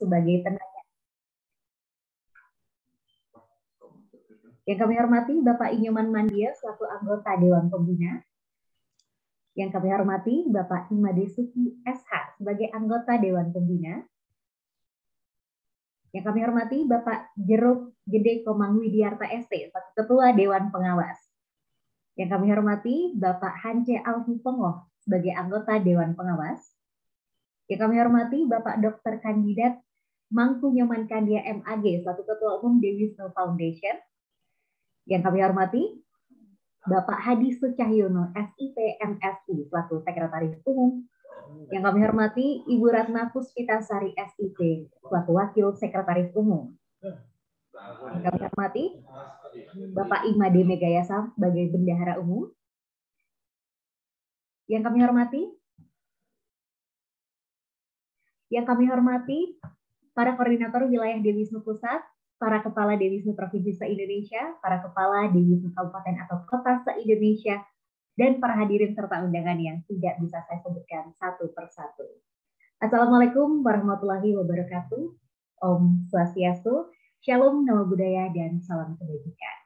sebagai tenaga. Yang kami hormati Bapak Inyoman Mandia selaku anggota Dewan Pembina. Yang kami hormati Bapak Imade Suki SH sebagai anggota Dewan Pembina. Yang kami hormati Bapak Jeruk Gede Komang Widiarta ST selaku Ketua Dewan Pengawas. Yang kami hormati Bapak Hance Alfi Pongoh sebagai anggota Dewan Pengawas. Yang kami hormati Bapak Dr. Kandidat Mangku Nyoman Kandia MAG selaku Ketua Umum Dewi Wisnu Foundation. Yang kami hormati Bapak Hadi Sucahyono SIP MSI selaku Sekretaris Umum. Yang kami hormati Ibu Ratna Puspitasari SIP selaku Wakil Sekretaris Umum. Yang kami hormati Bapak Imade Megayasa sebagai Bendahara Umum. Yang kami hormati para koordinator wilayah Dewi Wisnu Pusat, para kepala Dewi Wisnu Provinsi se-Indonesia, para kepala Dewi Wisnu Kabupaten atau Kota se-Indonesia, dan para hadirin serta undangan yang tidak bisa saya sebutkan satu persatu. Assalamualaikum warahmatullahi wabarakatuh. Om Swastiastu, Shalom, Namo Buddhaya, dan salam kebajikan.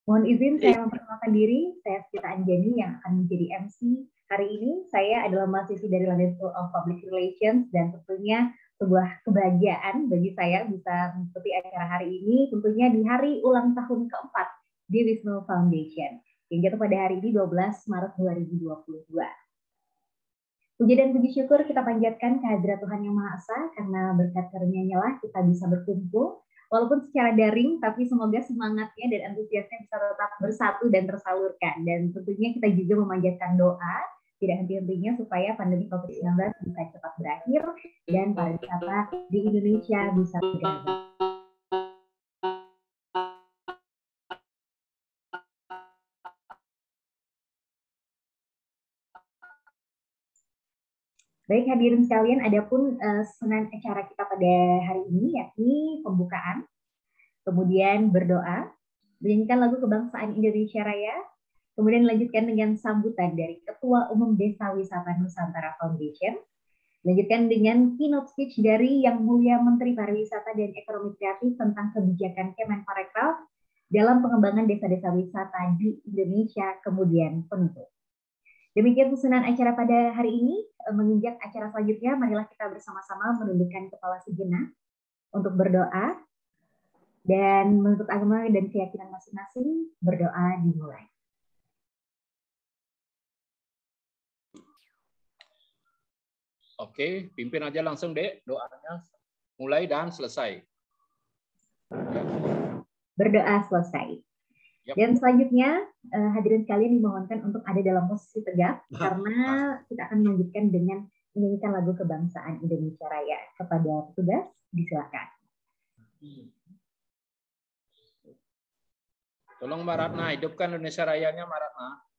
Mohon izin saya memperkenalkan diri, saya Sita Anjani yang akan menjadi MC hari ini. Saya adalah mahasiswi dari London School of Public Relations dan tentunya sebuah kebahagiaan bagi saya bisa mengikuti acara hari ini, tentunya di hari ulang tahun keempat di Wisnu Foundation yang jatuh pada hari ini 12 Maret 2022. Puji dan puji syukur kita panjatkan kehadirat Tuhan Yang Maha Esa karena berkat karunia-Nya lah kita bisa berkumpul walaupun secara daring, tapi semoga semangatnya dan antusiasnya bisa tetap bersatu dan tersalurkan. Dan tentunya kita juga memanjatkan doa tidak henti-hentinya supaya pandemi COVID-19 bisa cepat berakhir dan pariwisata di Indonesia bisa berjalan. Baik hadirin sekalian, adapun susunan acara kita pada hari ini yakni pembukaan, kemudian berdoa, menyanyikan lagu Kebangsaan Indonesia Raya, kemudian dilanjutkan dengan sambutan dari Ketua Umum Desa Wisata Nusantara Foundation, lanjutkan dengan keynote speech dari Yang Mulia Menteri Pariwisata dan Ekonomi Kreatif tentang kebijakan Kemenparekraf dalam pengembangan desa-desa wisata di Indonesia, kemudian penutup. Demikian susunan acara pada hari ini. Menginjak acara selanjutnya, marilah kita bersama-sama menundukkan kepala sejenak untuk berdoa dan menurut agama dan keyakinan masing-masing, berdoa dimulai. Oke, pimpin aja langsung, Dek, doanya mulai dan selesai. Berdoa selesai. Yep. Dan selanjutnya hadirin sekalian dimohonkan untuk ada dalam posisi tegak karena kita akan melanjutkan dengan menyanyikan lagu Kebangsaan Indonesia Raya. Kepada petugas, disilakan. Tolong Mbak Ratna, hidupkan Indonesia Rayanya, Mbak Ratna.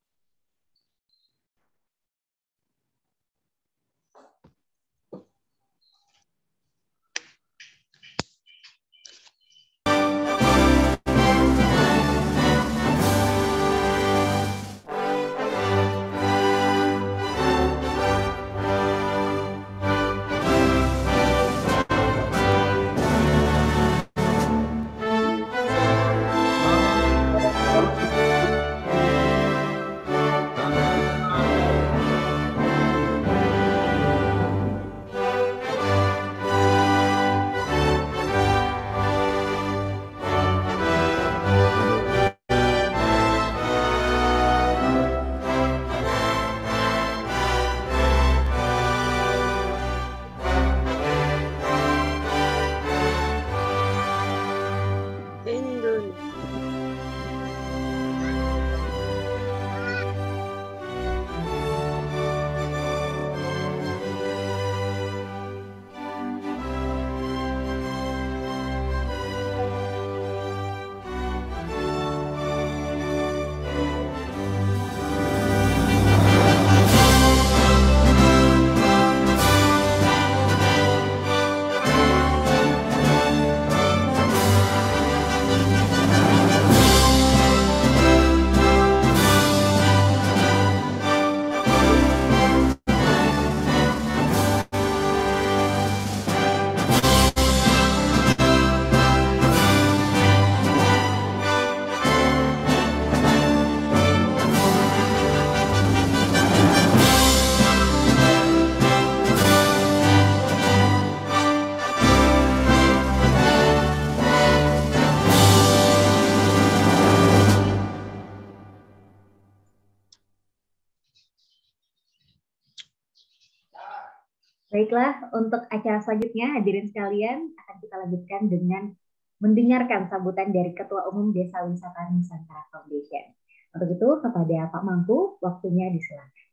Baiklah, untuk acara selanjutnya hadirin sekalian akan kita lanjutkan dengan mendengarkan sambutan dari Ketua Umum Desa Wisata Nusantara Foundation. Untuk itu kepada Pak Mangku, waktunya disilakan.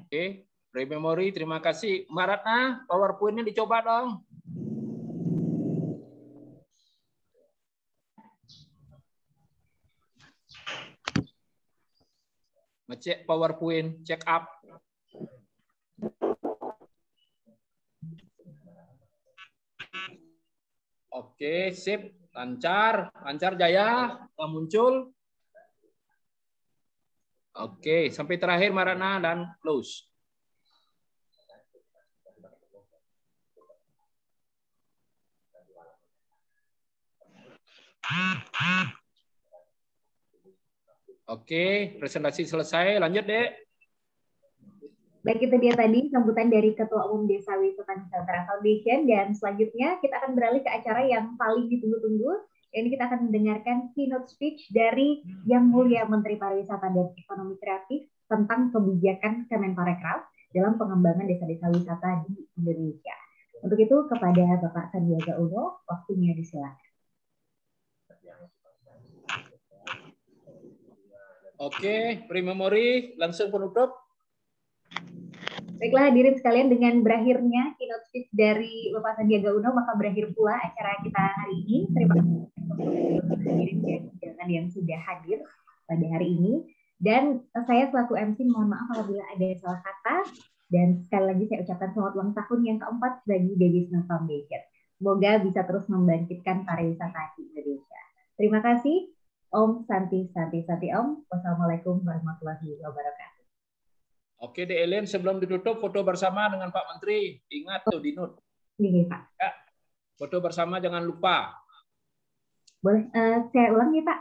Oke, Pre-Memory, terima kasih. Mbak Ratna, PowerPoint-nya dicoba dong. Ngecek PowerPoint, check up. Oke, sip. Lancar. Lancar, Jaya. Nggak muncul. Oke, sampai terakhir Marana dan close. Oke, presentasi selesai. Lanjut, Dek. Baik, itu dia tadi sambutan dari Ketua Umum Desa Wisata Nusantara Foundation, dan selanjutnya kita akan beralih ke acara yang paling ditunggu-tunggu. Ini kita akan mendengarkan keynote speech dari Yang Mulia Menteri Pariwisata dan Ekonomi Kreatif tentang kebijakan Kemenparekraf dalam pengembangan desa-desa wisata di Indonesia. Untuk itu kepada Bapak Sandiaga Uno, waktunya disilakan. Oke, Pre-Memory, langsung penutup. Baiklah hadirin sekalian, dengan berakhirnya keynote speech dari Bapak Sandiaga Uno, maka berakhir pula acara kita hari ini. Terima kasih untuk hadirin dan undangan yang sudah hadir pada hari ini. Dan saya selaku MC mohon maaf apabila ada salah kata. Dan sekali lagi saya ucapkan selamat ulang tahun yang keempat bagi Dewisnu Foundation. Semoga bisa terus membangkitkan pariwisata di Indonesia. Terima kasih. Om Santi Santi Santi Om. Wassalamualaikum warahmatullahi wabarakatuh. Oke, Dek Ellen, sebelum ditutup foto bersama dengan Pak Menteri. Ingat tuh, Dinut. Ini, Pak. Ya, foto bersama jangan lupa. Boleh saya ulang ya, Pak?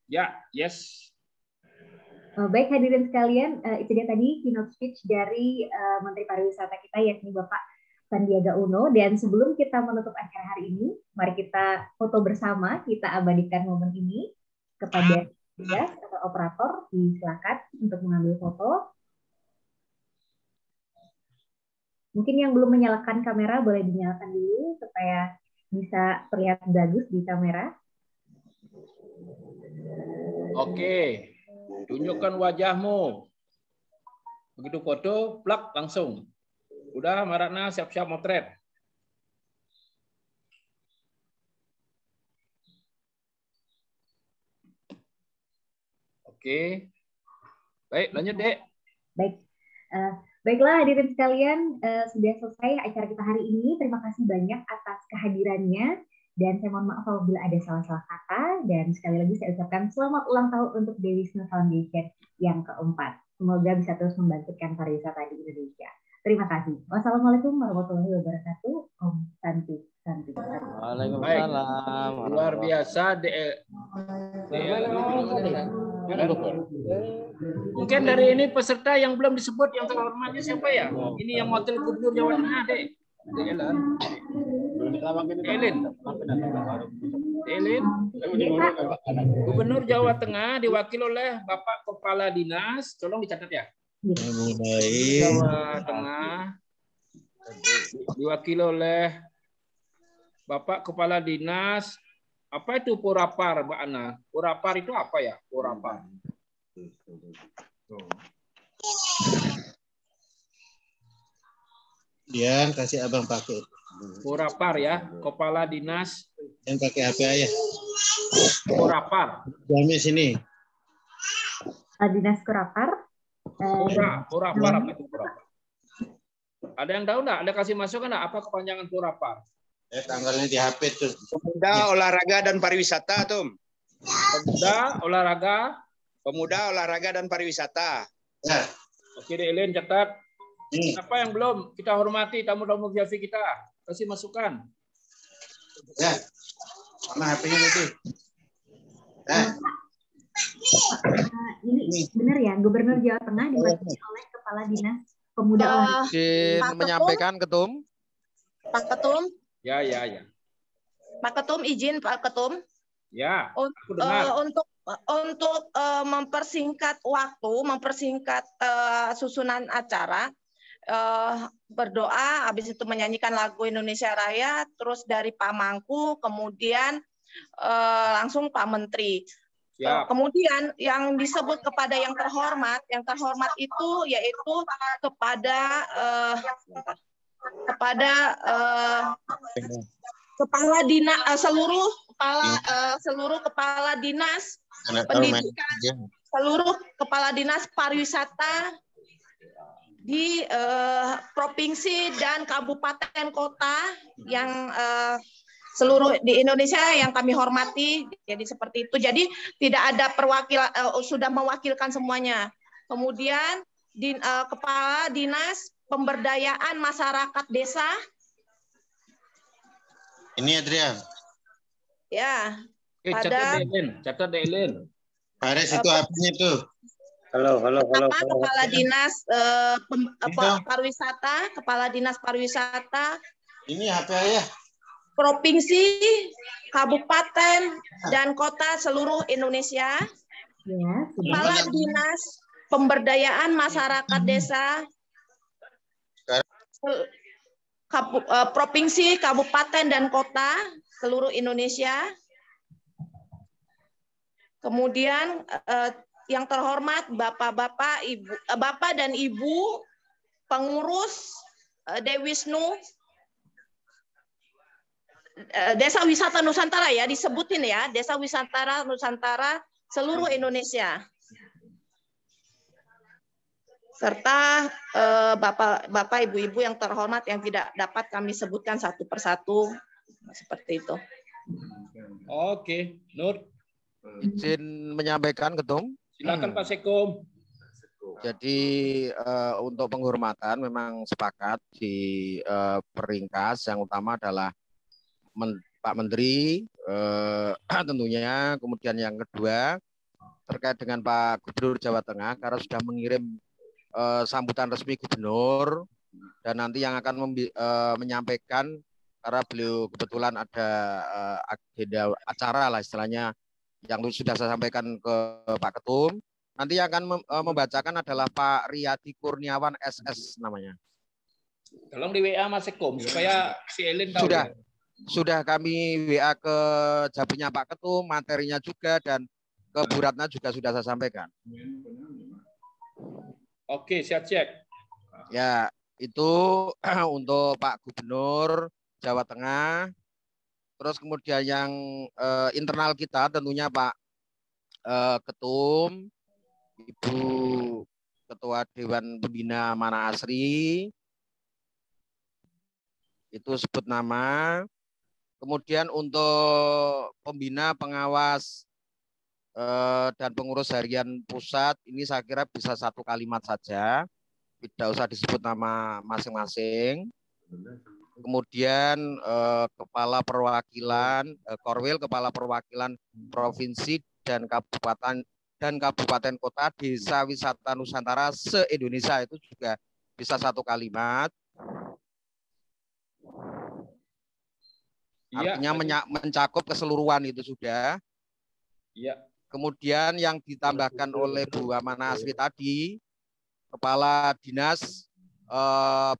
Ya, yes. Baik hadirin sekalian, itu dia tadi keynote speech dari Menteri Pariwisata kita, yakni Bapak Sandiaga Uno. Dan sebelum kita menutup acara hari ini, mari kita foto bersama, kita abadikan momen ini. Kepada tugas atau operator, disilakan untuk mengambil foto. Mungkin yang belum menyalakan kamera boleh dinyalakan dulu supaya bisa terlihat bagus di kamera. Oke, tunjukkan wajahmu. Begitu foto, plak langsung. Udah, Marana siap-siap motret. Oke. Baik, lanjut, Dek. Baik. Baiklah hadirin sekalian, sudah selesai acara kita hari ini. Terima kasih banyak atas kehadirannya. Dan saya mohon maaf apabila ada salah-salah kata. Dan sekali lagi saya ucapkan selamat ulang tahun untuk Dewisnu Foundation yang keempat. Semoga bisa terus membangkitkan pariwisata di Indonesia. Terima kasih. Wassalamualaikum warahmatullahi wabarakatuh. Om Santi Santi. Waalaikumsalam. Luar biasa, Mungkin dari ini peserta yang belum disebut yang terhormatnya siapa ya? Ini yang Wakil Gubernur Jawa Tengah, Dek. Ellen. Gubernur Jawa Tengah diwakil oleh Bapak Kepala Dinas, tolong dicatat ya. Jawa Tengah diwakili oleh Bapak Kepala Dinas. Apa itu Purapar, Mbak Ana? Purapar itu apa ya? Purapar. Dia kasih abang pakai. Purapar ya, Kepala Dinas. Yang pakai HP aja. Purapar. Kami sini. Dinas Purapar. Purapar apa itu Purapar? Ada yang tahu enggak? Ada kasih masukan enggak apa kepanjangan Purapar? Tanggalnya di HP tuh. Pemuda, olahraga dan pariwisata, Tum. Pemuda, olahraga dan pariwisata. Ya. Oke, Ellen catat. Apa yang belum kita hormati tamu-tamu VIP kita? Kasih masukan. Ya. Mana HP-nya itu? Ini benar ya, Gubernur Jawa Tengah diwakili oleh Kepala Dinas Pemuda. Menyampaikan Ketum. Pak Ketum. Ya. Pak Ketum, izin Pak Ketum. Ya, aku dengar. Untuk mempersingkat waktu, mempersingkat susunan acara, berdoa, habis itu menyanyikan lagu Indonesia Raya, terus dari Pak Mangku, kemudian langsung Pak Menteri. Siap. Kemudian yang disebut kepada yang terhormat itu yaitu kepada kepala dinas, seluruh kepala dinas pendidikan, seluruh kepala dinas pariwisata di provinsi dan kabupaten kota yang seluruh di Indonesia yang kami hormati. Jadi seperti itu. Jadi tidak ada perwakilan, sudah mewakilkan semuanya. Kemudian kepala dinas pemberdayaan masyarakat desa. Ini Adrian. Ya. Catat Delin. Paris itu HP-nya tuh. Halo. Kepala dinas pariwisata, kepala dinas pariwisata. Ini HP ayah. Provinsi, kabupaten, dan kota seluruh Indonesia. Ya, Kepala dinas pemberdayaan masyarakat desa, provinsi, kabupaten, dan kota seluruh Indonesia. Kemudian yang terhormat Bapak-bapak, Ibu, Bapak dan Ibu pengurus Dewisnu Desa Wisata Nusantara ya, disebutin ya, Desa Wisata Nusantara seluruh Indonesia. Serta Bapak Ibu-ibu yang terhormat yang tidak dapat kami sebutkan satu persatu, seperti itu. Oke, Nur. Izin menyampaikan, Ketum. Silakan Pak Sekum. Jadi untuk penghormatan memang sepakat di peringkas yang utama adalah Pak Menteri tentunya, kemudian yang kedua terkait dengan Pak Gubernur Jawa Tengah karena sudah mengirim sambutan resmi Gubernur dan nanti yang akan menyampaikan karena beliau kebetulan ada agenda acara lah istilahnya yang sudah saya sampaikan ke Pak Ketum. Nanti yang akan membacakan adalah Pak Riyadi Kurniawan SS namanya. Tolong di WA Mas Sekum supaya si Elin tahu. Sudah kami WA ke Jabinya Pak Ketum, materinya juga dan ke Bu Ratna juga sudah saya sampaikan. Oke, siap cek. Ya, itu untuk Pak Gubernur Jawa Tengah. Terus kemudian yang internal kita tentunya Pak Ketum, Ibu Ketua Dewan Pembina Mana Asri, itu sebut nama. Kemudian untuk pembina, pengawas, dan pengurus harian pusat, ini saya kira bisa satu kalimat saja. Tidak usah disebut nama masing-masing. Kemudian kepala perwakilan, Korwil, kepala perwakilan provinsi dan kabupaten kota Desa Wisata Nusantara se-Indonesia itu juga bisa satu kalimat. Artinya mencakup keseluruhan itu sudah. Iya. Kemudian yang ditambahkan oleh Bu Amana Asri tadi, Kepala Dinas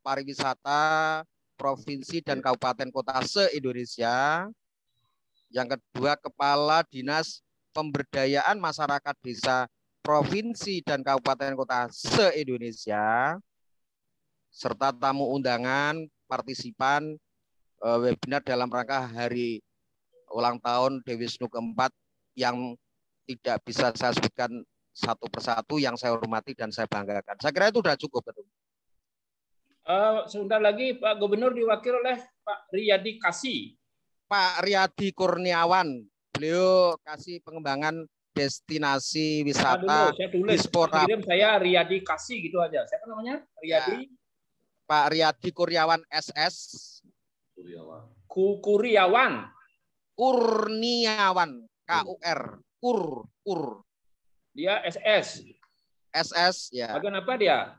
Pariwisata Provinsi dan Kabupaten Kota se-Indonesia. Yang kedua, Kepala Dinas Pemberdayaan Masyarakat Desa Provinsi dan Kabupaten Kota se-Indonesia. Serta tamu undangan, partisipan, webinar dalam rangka hari ulang tahun Dewisnu keempat yang tidak bisa saya sebutkan satu persatu yang saya hormati dan saya banggakan. Saya kira itu sudah cukup. Sebentar lagi Pak Gubernur diwakil oleh Pak Riyadi Kasih. Pak Riyadi Kurniawan, beliau kasih pengembangan destinasi wisata. Saya tulis. Kirim saya Riyadi Kasih gitu aja. Siapa namanya? Riyadi. Ya. Pak Riyadi Kurniawan SS. Kurniawan. KUR. Dia SS. SS ya. Bagian apa dia?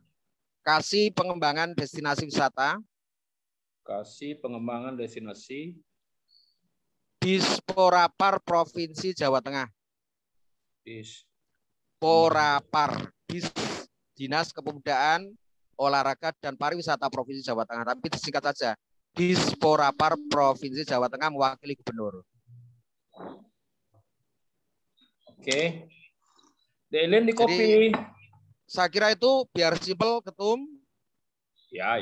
Kasih pengembangan destinasi wisata. Kasih pengembangan destinasi. Disporapar Provinsi Jawa Tengah. Disporapar. Dinas Kepemudaan Olahraga dan Pariwisata Provinsi Jawa Tengah. Tapi disingkat saja, Disporapar Provinsi Jawa Tengah mewakili gubernur. Oke. Delen di copy. Jadi, saya kira itu biar simpel, Ketum. Ya.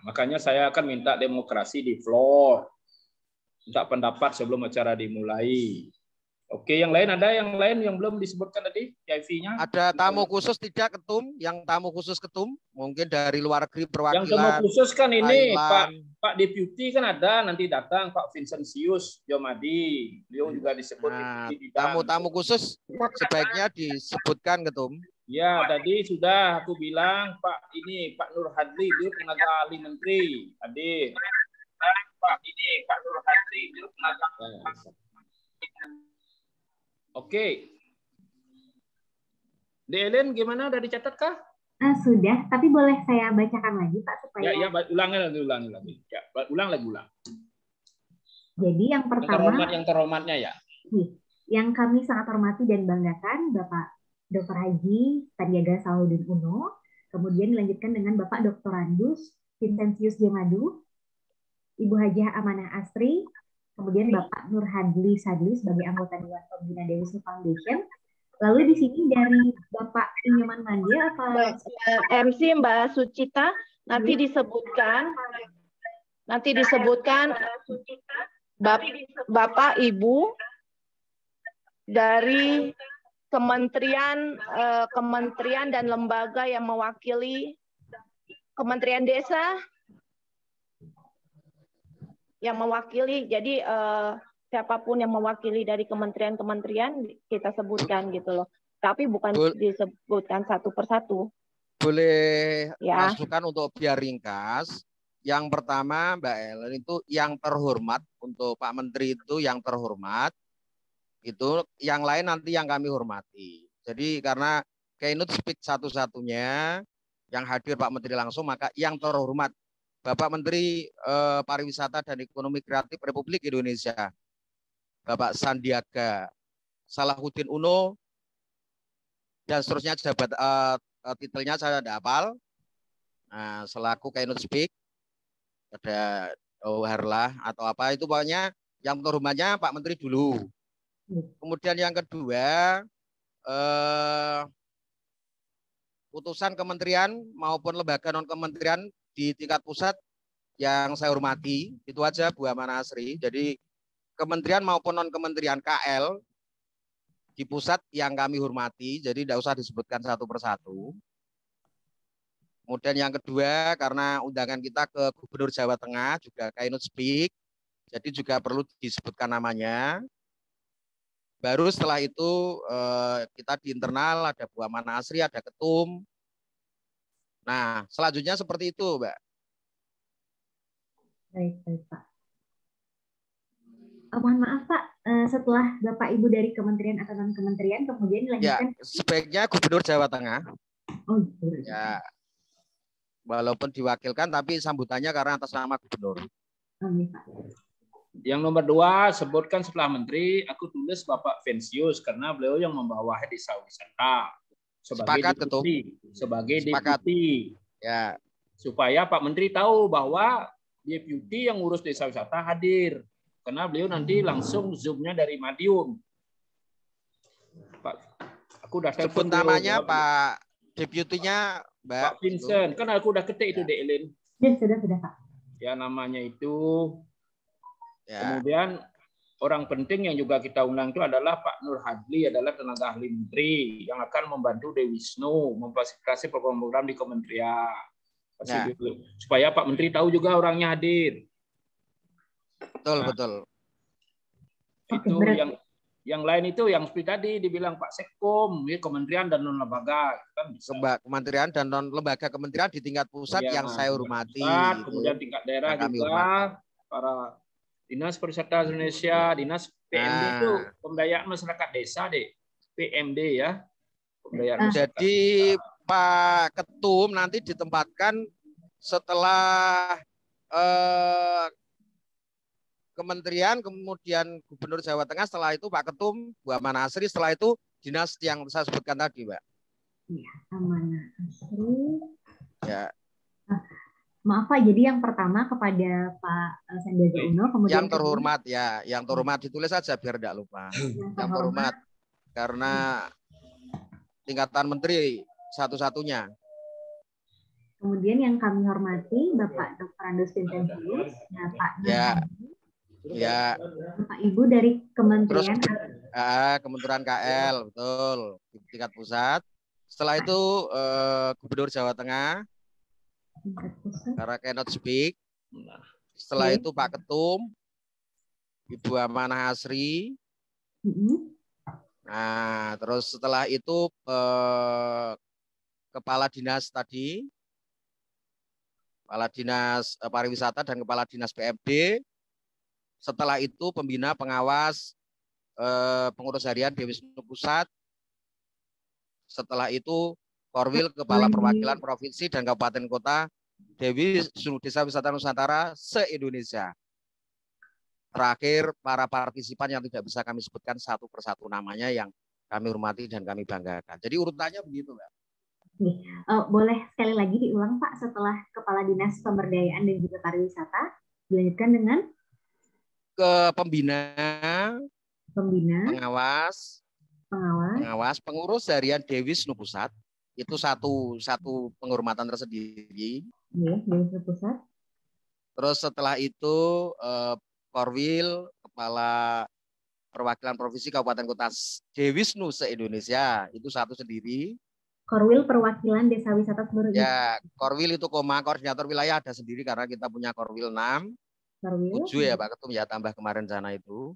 Makanya saya akan minta demokrasi di floor. Minta pendapat sebelum acara dimulai. Oke, yang lain ada yang lain yang belum disebutkan tadi, PIV-nya? Ada tamu khusus tidak, Ketum? Yang tamu khusus, Ketum? Mungkin dari luar negeri perwakilan. Yang tamu khusus kan ini Thailand. Pak Deputi kan ada, nanti datang Pak Vincentius Jomadi. Beliau juga disebut Nah, Deputi tamu-tamu khusus sebaiknya disebutkan, Ketum. Ya, tadi sudah aku bilang Pak Nur Hadli, dia tenaga ahli menteri. Hadir. Pak Nur Hadli, dia tenaga ahli menteri. Oke. Delen gimana? Udah dicatat kah? Sudah, tapi boleh saya bacakan lagi Pak supaya. Ya, ulangi lagi. Ya, ulang. Jadi yang pertama, yang terhormatnya ya. Yang kami sangat hormati dan banggakan Bapak Dr. Haji Sandiaga Salahuddin Uno, kemudian dilanjutkan dengan Bapak Dr. Andus Vincentius Jemadu, Ibu Hajah Amanah Asri, kemudian Bapak Nur Hadli Sadli sebagai anggota Dewan Pembina Dewi Wisnu Foundation. Lalu di sini dari Bapak Inyoman Mandia apa MC Mbak Sucita nanti disebutkan Bapak Ibu dari kementerian dan lembaga yang mewakili Kementerian Desa yang mewakili, jadi siapapun yang mewakili dari kementerian-kementerian kita sebutkan gitu loh. Tapi bukan disebutkan satu persatu. Boleh ya. masukan untuk biar ringkas. Yang pertama Mbak Ellen itu yang terhormat, untuk Pak Menteri itu yang terhormat. Itu yang lain nanti yang kami hormati. Jadi karena keynote speak satu-satunya yang hadir Pak Menteri langsung, maka yang terhormat Bapak Menteri Pariwisata dan Ekonomi Kreatif Republik Indonesia, Bapak Sandiaga Salahuddin Uno, dan seterusnya titelnya saya tidak hafal. Nah, selaku keynote speak ada Harlah atau apa itu, pokoknya yang terhormatnya Pak Menteri dulu. Kemudian yang kedua, putusan kementerian maupun lembaga non kementerian di tingkat pusat yang saya hormati, itu aja Bu Amanah Asri. Jadi kementerian maupun non kementerian KL di pusat yang kami hormati, jadi tidak usah disebutkan satu persatu. Kemudian yang kedua, karena undangan kita ke Gubernur Jawa Tengah juga keynote speak, jadi juga perlu disebutkan namanya. Baru setelah itu kita di internal ada Bu Amanah Asri, ada ketum. Nah, selanjutnya seperti itu, Mbak. Baik Pak. Mohon maaf Pak, setelah Bapak Ibu dari kementerian atau non kementerian kemudian dilanjutkan. Ya, sebaiknya Gubernur Jawa Tengah. Oh, ya, walaupun diwakilkan tapi sambutannya karena atas nama Gubernur. Iya, Pak. Yang nomor 2, sebutkan setelah Menteri, aku tulis Bapak Vincentius karena beliau yang membawa desa wisata sebagai deputi, ya, supaya Pak Menteri tahu bahwa deputi yang ngurus desa wisata hadir, karena beliau nanti langsung zoom-nya dari Madiun. Pak, aku udah sebut namanya Pak deputinya Mbak Pak Vincent, kan aku udah ketik itu Delin. Ya, sudah Pak. Ya, namanya itu. Ya. Kemudian orang penting yang juga kita undang itu adalah Pak Nur Hadli, adalah tenaga ahli menteri yang akan membantu Dewi Wisnu memfasilitasi program-program di kementerian. Ya. Supaya Pak Menteri tahu juga orangnya hadir. Betul, betul. Itu yang lain itu yang seperti tadi dibilang Pak Sekkom, ya, kementerian dan non lembaga, kan bisa. Kementerian dan non lembaga kementerian di tingkat pusat ya, yang saya hormati. Pusat, kemudian tingkat daerah juga para Dinas Pariwisata Indonesia, Dinas PMD itu pemberdayaan masyarakat desa deh, PMD ya. Jadi Pak Ketum nanti ditempatkan setelah Kementerian, kemudian Gubernur Jawa Tengah, setelah itu Pak Ketum, Bu Amanah Asri, setelah itu dinas yang saya sebutkan tadi, Mbak. Iya, Amanah Asri. Ya, Maaf Pak, jadi yang pertama kepada Pak Sandiaga Uno, kemudian yang terhormat ya, yang terhormat ditulis saja biar tidak lupa. Yang terhormat karena tingkatan menteri satu-satunya. Kemudian yang kami hormati Bapak Dr. Andos Vincentius, Bapak Ya, ya. Bapak Ibu dari Kementerian Kementerian KL, betul, di tingkat pusat. Setelah itu Gubernur Jawa Tengah, karena cannot speak. Setelah itu Pak Ketum, Ibu Amanah Asri. Nah, terus setelah itu Kepala Dinas tadi, Kepala Dinas Pariwisata dan Kepala Dinas PMD. Setelah itu pembina pengawas pengurus harian Dewisnu Pusat. Setelah itu Korwil Kepala Perwakilan Provinsi dan Kabupaten Kota Dewi Seluruh Desa Wisata Nusantara se-Indonesia. Terakhir para partisipan yang tidak bisa kami sebutkan satu persatu namanya yang kami hormati dan kami banggakan. Jadi urutannya begitu, Mbak. Boleh sekali lagi diulang Pak, setelah Kepala Dinas Pemberdayaan dan juga Pariwisata, dilanjutkan dengan pembina, pengawas, pengurus harian Dewisnu Pusat, itu satu penghormatan tersendiri. Dewisnu Pusat. Terus setelah itu Korwil Kepala Perwakilan Provinsi Kabupaten Kota Dewisnu se-Indonesia, itu satu sendiri. Korwil Perwakilan Desa Wisata seluruh ya, Korwil itu koordinator wilayah ada sendiri karena kita punya Korwil 6. 7 ya Pak Ketum ya, tambah kemarin sana itu.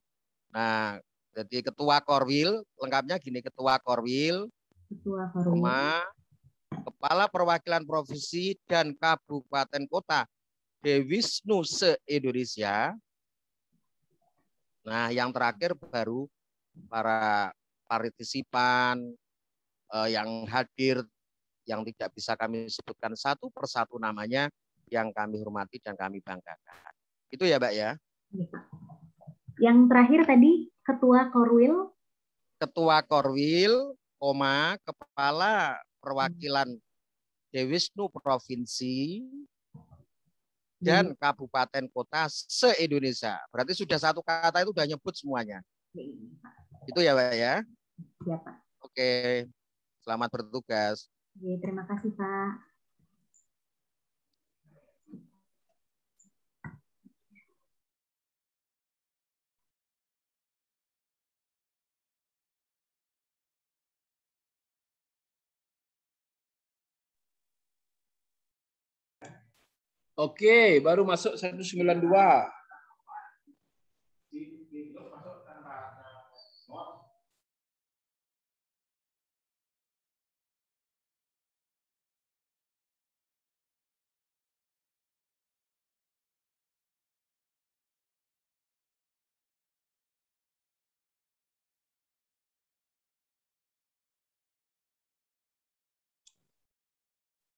Nah, jadi Ketua Korwil, lengkapnya gini, Ketua Korwil, Kepala Perwakilan Provinsi dan Kabupaten Kota Dewisnu se-Indonesia. Nah, yang terakhir baru para partisipan yang hadir, yang tidak bisa kami sebutkan satu persatu namanya, yang kami hormati dan kami banggakan. Itu ya, Mbak ya. Yang terakhir tadi Ketua Korwil. Ketua Korwil, Kepala Perwakilan Dewisnu Provinsi dan Kabupaten Kota se-Indonesia. Berarti sudah satu kata itu sudah nyebut semuanya. Itu ya, Mbak ya. Ya, Pak. Oke. Selamat bertugas. Terima kasih, Pak. Oke, baru masuk 192.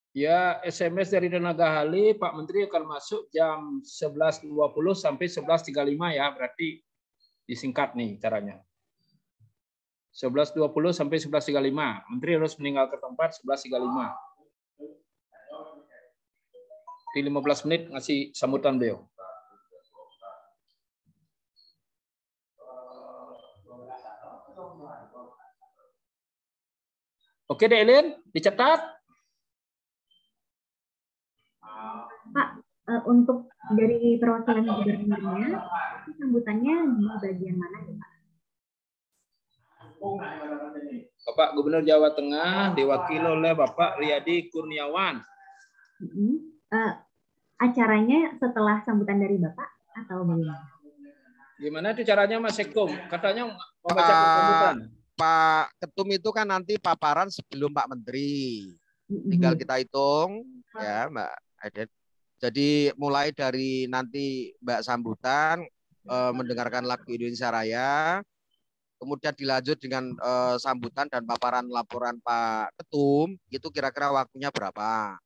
Ya, SMS dari Tenaga Ahli, Pak Menteri akan masuk jam 11.20 sampai 11.35 ya, berarti disingkat nih caranya. 11.20 sampai 11.35. Menteri harus meninggalkan tempat 11.35. Di 15 menit ngasih sambutan beliau. Oke, Delin, dicatat. Pak, untuk dari perwakilan gubernurnya, sambutannya di bagian mana ya, Pak? Bapak Gubernur Jawa Tengah diwakili oleh Bapak Riyadi Kurniawan. Acaranya setelah sambutan dari Bapak atau bagaimana? Gimana itu caranya Mas Sekum? Katanya membaca sambutan. Pak Ketum itu kan nanti paparan sebelum Pak Menteri. Tinggal kita hitung ya, Mbak Aiden. Jadi mulai dari nanti Mbak sambutan, mendengarkan lagu Indonesia Raya, kemudian dilanjut dengan sambutan dan paparan laporan Pak Ketum, itu kira-kira waktunya berapa?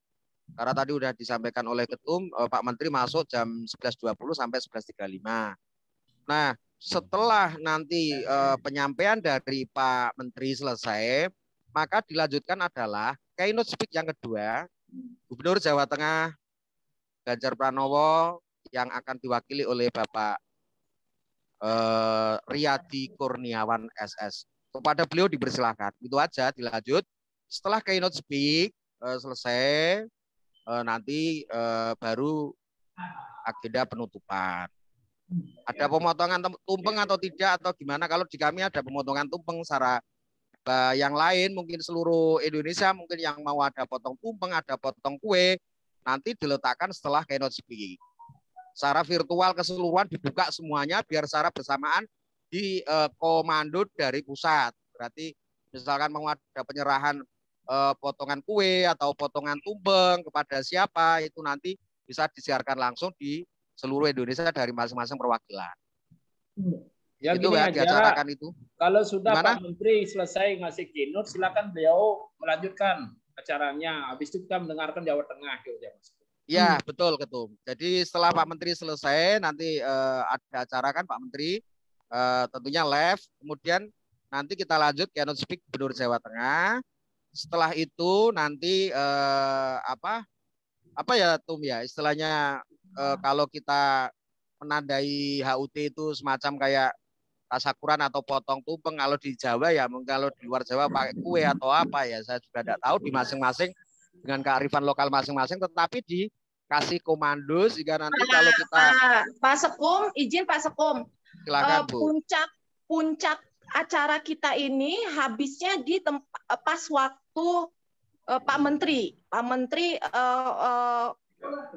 Karena tadi sudah disampaikan oleh Ketum, Pak Menteri masuk jam 11.20 sampai 11.35. Nah, setelah nanti penyampaian dari Pak Menteri selesai, maka dilanjutkan adalah keynote speak yang kedua, Gubernur Jawa Tengah Ganjar Pranowo yang akan diwakili oleh Bapak Riyadi Kurniawan SS. Kepada beliau dipersilahkan. Itu aja, dilanjut. Setelah keynote speak selesai, nanti baru agenda penutupan. Ada pemotongan tumpeng atau tidak atau gimana? Kalau di kami ada pemotongan tumpeng secara yang lain mungkin seluruh Indonesia mungkin yang mau ada potong tumpeng, ada potong kue, nanti diletakkan setelah keynote speak. Secara virtual keseluruhan dibuka semuanya biar secara bersamaan di komando dari pusat. Berarti misalkan mau ada penyerahan potongan kue atau potongan tumpeng kepada siapa itu nanti bisa disiarkan langsung di seluruh Indonesia dari masing-masing perwakilan. Ya, itu gini ya aja, diacarakan itu. Kalau sudah Gimana? Pak Menteri selesai ngasih keynote, silakan beliau melanjutkan acaranya. Habis itu kita mendengarkan Jawa Tengah. Ya, betul Ketum. Jadi setelah Pak Menteri selesai, nanti ada acara kan Pak Menteri, tentunya live. Kemudian nanti kita lanjut keynote speak Gubernur Jawa Tengah. Setelah itu nanti apa ya Tum ya istilahnya kalau kita menandai HUT itu semacam kayak tasakuran atau potong tumpeng. Kalau di Jawa ya mungkin kalau di luar Jawa pakai kue atau apa ya saya juga tidak tahu di masing-masing dengan kearifan lokal masing-masing, tetapi dikasih komando sehingga nanti kalau kita Pak Sekum, izin Pak Sekum, silakan Bu. puncak acara kita ini habisnya di pas waktu Pak Menteri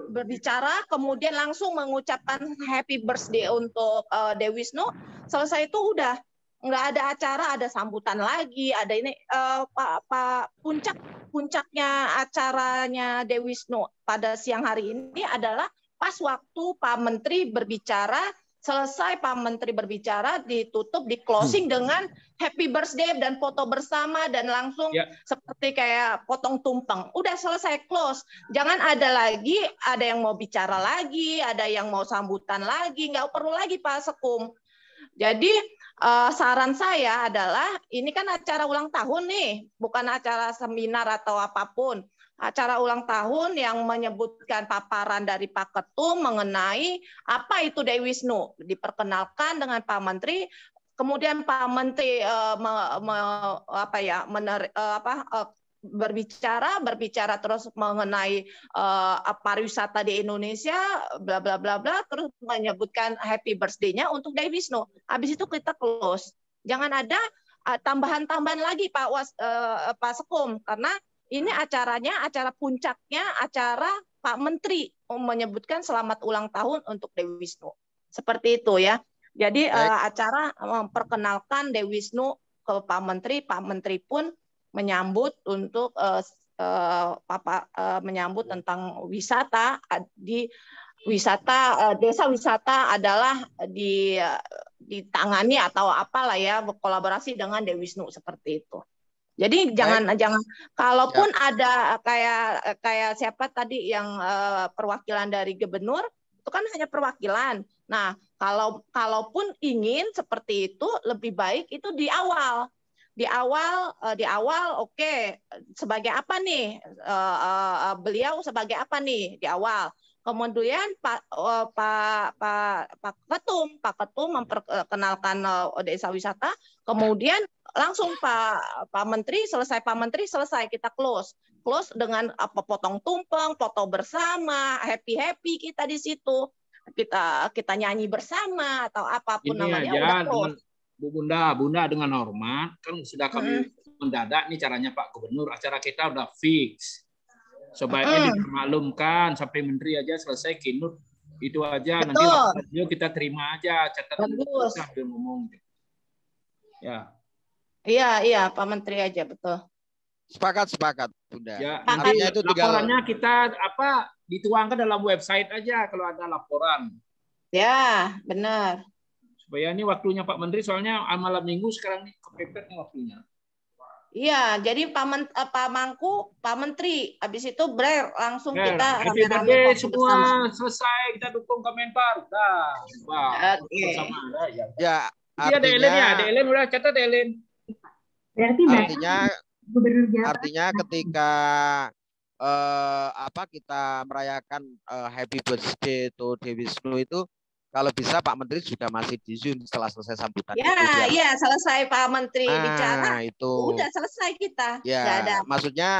berbicara, kemudian langsung mengucapkan happy birthday untuk Dewi Wisnu. Selesai itu udah nggak ada acara, ada sambutan lagi, ada ini puncaknya acaranya Dewi Wisnu pada siang hari ini adalah pas waktu Pak Menteri berbicara. Selesai Pak Menteri berbicara, ditutup, di closing dengan happy birthday dan foto bersama dan langsung seperti kayak potong tumpeng. Udah selesai close. Jangan ada yang mau bicara lagi, ada yang mau sambutan lagi, nggak perlu lagi Pak Sekum. Jadi saran saya adalah ini kan acara ulang tahun nih, bukan acara seminar atau apapun. Acara ulang tahun yang menyebutkan paparan dari Pak Ketum mengenai apa itu Dewi Wisnu, diperkenalkan dengan Pak Menteri, kemudian Pak Menteri berbicara terus mengenai pariwisata di Indonesia, bla bla bla bla, terus menyebutkan happy birthday-nya untuk Dewi Wisnu. Habis itu kita close. Jangan ada tambahan-tambahan lagi Pak Sekum, karena ini acara puncaknya acara Pak Menteri menyebutkan selamat ulang tahun untuk Dewi Wisnu. Seperti itu ya. Jadi acara memperkenalkan Dewi Wisnu ke Pak Menteri pun menyambut untuk menyambut tentang wisata desa wisata adalah ditangani atau apalah ya, berkolaborasi dengan Dewi Wisnu seperti itu. Jadi jangan kalaupun ada kayak siapa tadi yang perwakilan dari gubernur itu kan hanya perwakilan. Nah, kalaupun ingin seperti itu lebih baik itu di awal oke, sebagai apa nih beliau sebagai apa nih di awal. Kemudian Pak Ketum memperkenalkan desa wisata, kemudian langsung Pak Menteri selesai kita close dengan potong tumpeng, foto bersama, happy kita di situ, kita nyanyi bersama atau apapun ini namanya. aja udah close. dengan Bunda dengan hormat kan sudah kami mendadak nih caranya Pak Gubernur, acara kita udah fix. Sebaiknya dimaklumkan sampai Menteri aja selesai keynote itu aja. Betul. Nanti kita terima aja catatan kita ngomong. Ya. Iya Pak Menteri aja, betul. Sepakat Bunda. Ya, nanti itu laporannya kita dituangkan dalam website aja kalau ada laporan. Ya, benar. Supaya ini waktunya Pak Menteri, soalnya malam minggu sekarang nih kepepet nih waktunya. Iya, jadi Pak Menteri, habis itu langsung kita happy birthday semua selesai, kita dukung Kemenpar. Sama ya. Ada Ellen udah catat Ellen. Artinya ketika kita merayakan happy birthday to Dewi Wisnu itu kalau bisa Pak Menteri juga masih di Zoom setelah selesai sambutan itu. Ya, selesai Pak Menteri bicara, itu udah selesai kita. Ya, nggak ada. Maksudnya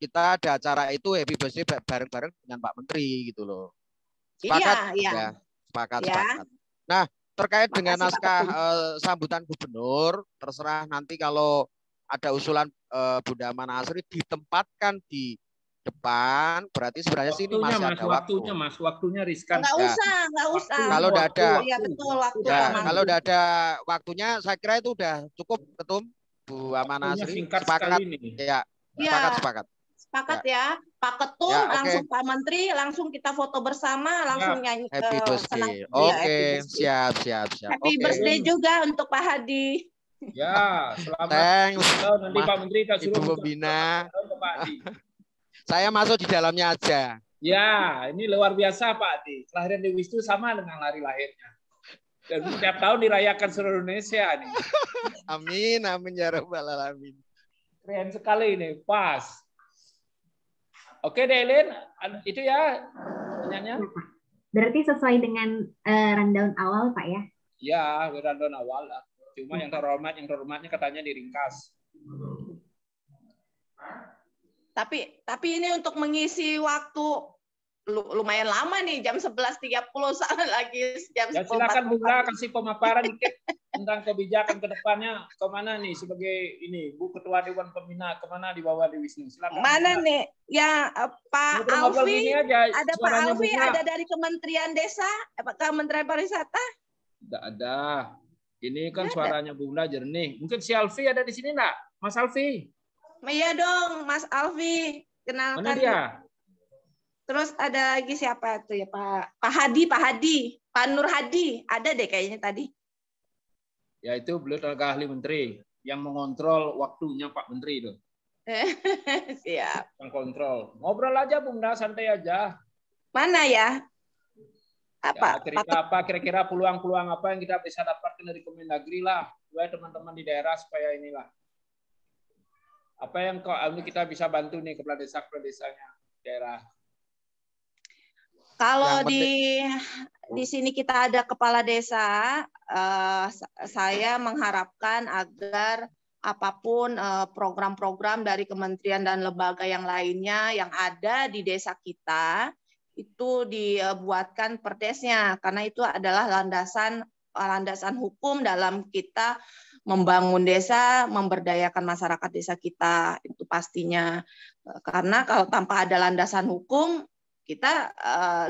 kita ada acara itu happy birthday bareng-bareng dengan Pak Menteri gitu loh. Sepakat? Iya. Ya, sepakat. Nah, terkait Makasih, dengan naskah sambutan gubernur, terserah nanti kalau ada usulan Bunda Amana Asri ditempatkan di depan, berarti sebenarnya sini masih ada waktunya riskan. Nggak usah. Kalau udah ada, ya betul waktu. Kalau udah ada waktunya, saya kira itu udah cukup, Ketum Bu Amana Asri. Sepakat? Ya, sepakat ya, Pak Ketum, langsung Pak Menteri, langsung kita foto bersama, langsung nyanyi. Happy birthday. Oke, siap. Happy birthday juga untuk Pak Hadi. Ya, selamat. Thanks. Nanti Pak Menteri kita suruh Ibu Pembina. Saya masuk di dalamnya aja. Ya, ini luar biasa Pak Adi. Kelahiran Dewi Wisnu sama dengan hari lahirnya. Dan setiap tahun dirayakan seluruh Indonesia nih. Amin ya rabbal alamin. Keren sekali ini, pas. Oke, Delin, itu ya pertanyaannya. Berarti sesuai dengan rundown awal, Pak ya? Ya, rundown awal lah. Cuma yang terhormatnya katanya diringkas. Tapi ini untuk mengisi waktu lumayan lama nih, jam 11.30 sana lagi jam 10. Ya, silakan Bunda kasih pemaparan dikit tentang kebijakan ke depannya kemana nih sebagai ini Bu Ketua Dewan Pembina, kemana di bawah Dewi Wisnu. Silakan. Mana nih? Ya Pak Alfi, ada Pak Alfi, Bunda. ada dari Kementerian Desa, Kementerian Pariwisata? Tidak ada. Ini kan suaranya Bunda jernih. Mungkin si Alfi ada di sini enggak? Mas Alfi? Iya dong, Mas Alfi. Kenalkan. Mana dia? Terus ada lagi siapa tuh ya Pak Hadi, Pak Nur Hadi, ada deh kayaknya tadi. Ya itu beliau tenaga ahli menteri yang mengontrol waktunya Pak Menteri itu. Siap. Yang kontrol. Ngobrol aja Bunda, santai aja. Mana ya? Apa? Kira-kira peluang-peluang apa yang kita bisa dapatkan dari Kemendagri lah, supaya teman-teman di daerah supaya inilah. Apa yang kita bisa bantu nih kepala desanya daerah. Kalau di sini kita ada kepala desa, saya mengharapkan agar apapun program-program dari kementerian dan lembaga yang lainnya yang ada di desa kita itu dibuatkan perdesnya, karena itu adalah landasan hukum dalam kita membangun desa, memberdayakan masyarakat desa kita, itu pastinya. Karena kalau tanpa ada landasan hukum, kita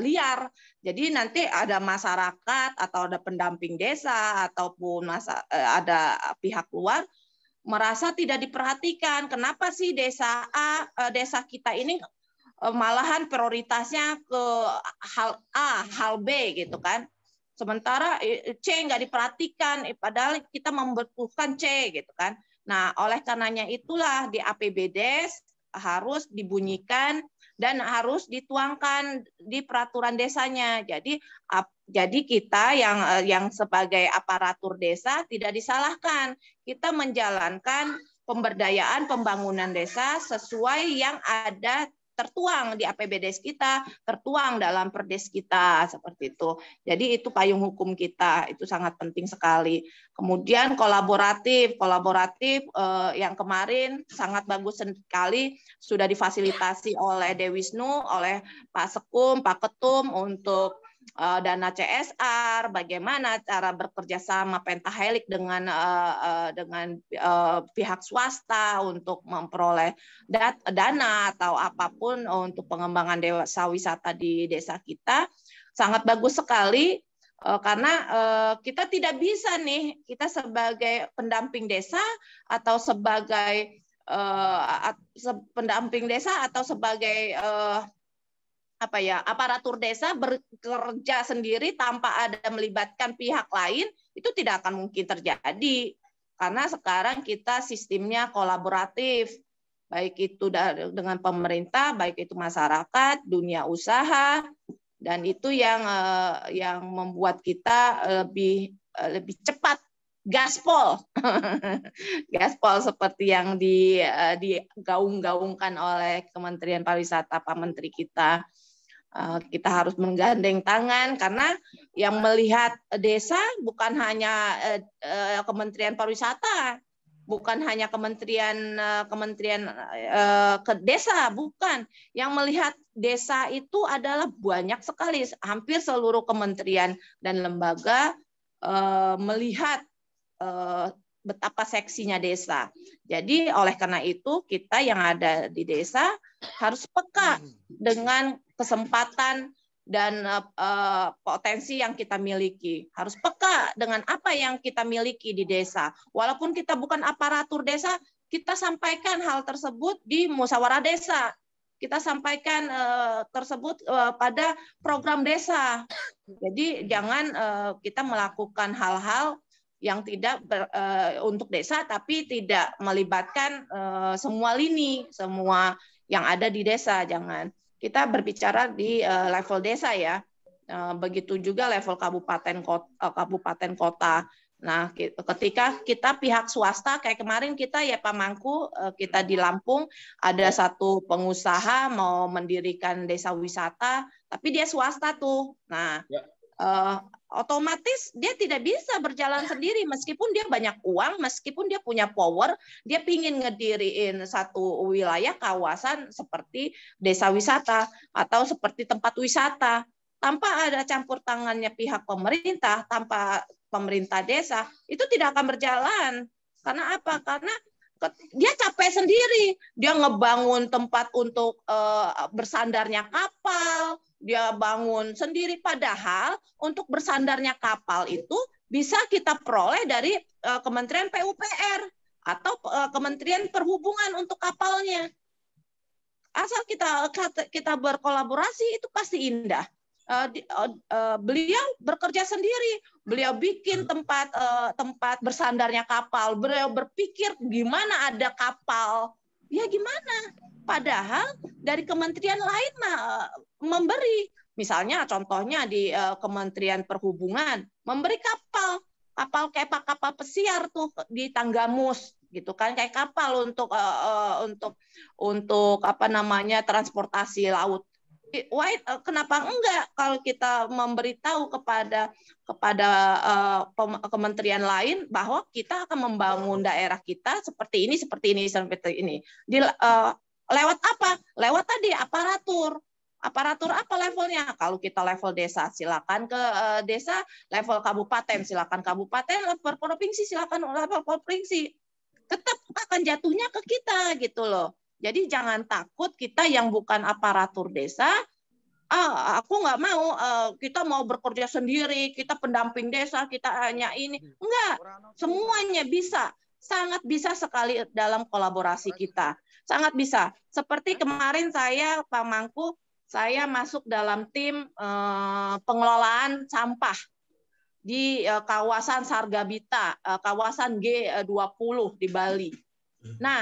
liar. Jadi nanti ada masyarakat atau ada pendamping desa ataupun ada pihak luar merasa tidak diperhatikan. Kenapa sih desa desa kita ini malahan prioritasnya ke hal A, hal B gitu kan. Sementara C nggak diperhatikan, padahal kita membutuhkan C gitu kan. Nah, oleh karenanya itulah di APBDes harus dibunyikan dan harus dituangkan di peraturan desanya. Jadi kita yang sebagai aparatur desa tidak disalahkan. Kita menjalankan pemberdayaan pembangunan desa sesuai yang ada tertuang di APBDes kita, tertuang dalam perdes kita, seperti itu. Jadi itu payung hukum kita, itu sangat penting sekali. Kemudian kolaboratif yang kemarin sangat bagus sekali, sudah difasilitasi oleh Dewi Wisnu, oleh Pak Sekum, Pak Ketum untuk dana CSR, bagaimana cara bekerja sama pentahelix dengan pihak swasta untuk memperoleh dana atau apapun untuk pengembangan desa wisata di desa kita, sangat bagus sekali. Karena kita tidak bisa nih, kita sebagai pendamping desa atau sebagai pendamping desa atau sebagai aparatur desa bekerja sendiri tanpa ada melibatkan pihak lain, itu tidak akan mungkin terjadi. Karena sekarang kita sistemnya kolaboratif, baik itu dengan pemerintah, baik itu masyarakat, dunia usaha, dan itu yang membuat kita lebih cepat gaspol. Gaspol seperti yang digaung-gaungkan oleh Kementerian Pariwisata, Pak Menteri kita. Kita harus menggandeng tangan karena yang melihat desa bukan hanya Kementerian Pariwisata, bukan hanya Kementerian ke desa, bukan. Yang melihat desa itu adalah banyak sekali, hampir seluruh kementerian dan lembaga melihat betapa seksinya desa. Jadi oleh karena itu kita yang ada di desa harus peka dengan kesempatan dan potensi yang kita miliki. Harus peka dengan apa yang kita miliki di desa. Walaupun kita bukan aparatur desa, kita sampaikan hal tersebut di musyawarah desa. Kita sampaikan tersebut pada program desa. Jadi jangan kita melakukan hal-hal yang tidak untuk desa, tapi tidak melibatkan semua lini, semua yang ada di desa. Jangan. Kita berbicara di level desa ya. Begitu juga level kabupaten kota. Nah, ketika kita pihak swasta, kayak kemarin kita ya Pak Mangku, kita di Lampung ada satu pengusaha mau mendirikan desa wisata, tapi dia swasta tuh. Nah, otomatis dia tidak bisa berjalan sendiri meskipun dia banyak uang, meskipun dia punya power, dia pingin ngediriin satu wilayah kawasan seperti desa wisata atau seperti tempat wisata. Tanpa ada campur tangannya pihak pemerintah, tanpa pemerintah desa, itu tidak akan berjalan. Karena apa? Karena dia capek sendiri. Dia ngebangun tempat untuk bersandarnya kapal, dia bangun sendiri, padahal untuk bersandarnya kapal itu bisa kita peroleh dari Kementerian PUPR atau Kementerian Perhubungan untuk kapalnya. Asal kita berkolaborasi itu pasti indah. Beliau bekerja sendiri, beliau bikin tempat bersandarnya kapal, beliau berpikir gimana ada kapal, ya gimana? Padahal dari kementerian lain memberi, misalnya contohnya di Kementerian Perhubungan memberi kapal kayak kapal pesiar tuh di Tanggamus gitu kan, kayak kapal untuk apa namanya transportasi laut. Kenapa enggak kalau kita memberitahu kepada kementerian lain bahwa kita akan membangun daerah kita seperti ini. Lewat apa? Lewat tadi aparatur apa levelnya? Kalau kita level desa, silakan ke desa, level kabupaten, silakan kabupaten, level provinsi, silakan level provinsi. Tetap akan jatuhnya ke kita gitu loh. Jadi jangan takut kita yang bukan aparatur desa, aku nggak mau, kita mau bekerja sendiri, kita pendamping desa, kita hanya ini. Enggak, semuanya bisa. Sangat bisa sekali dalam kolaborasi kita. Sangat bisa. Seperti kemarin saya, Pak Mangku, saya masuk dalam tim pengelolaan sampah di kawasan Sargabita, kawasan G20 di Bali. Nah,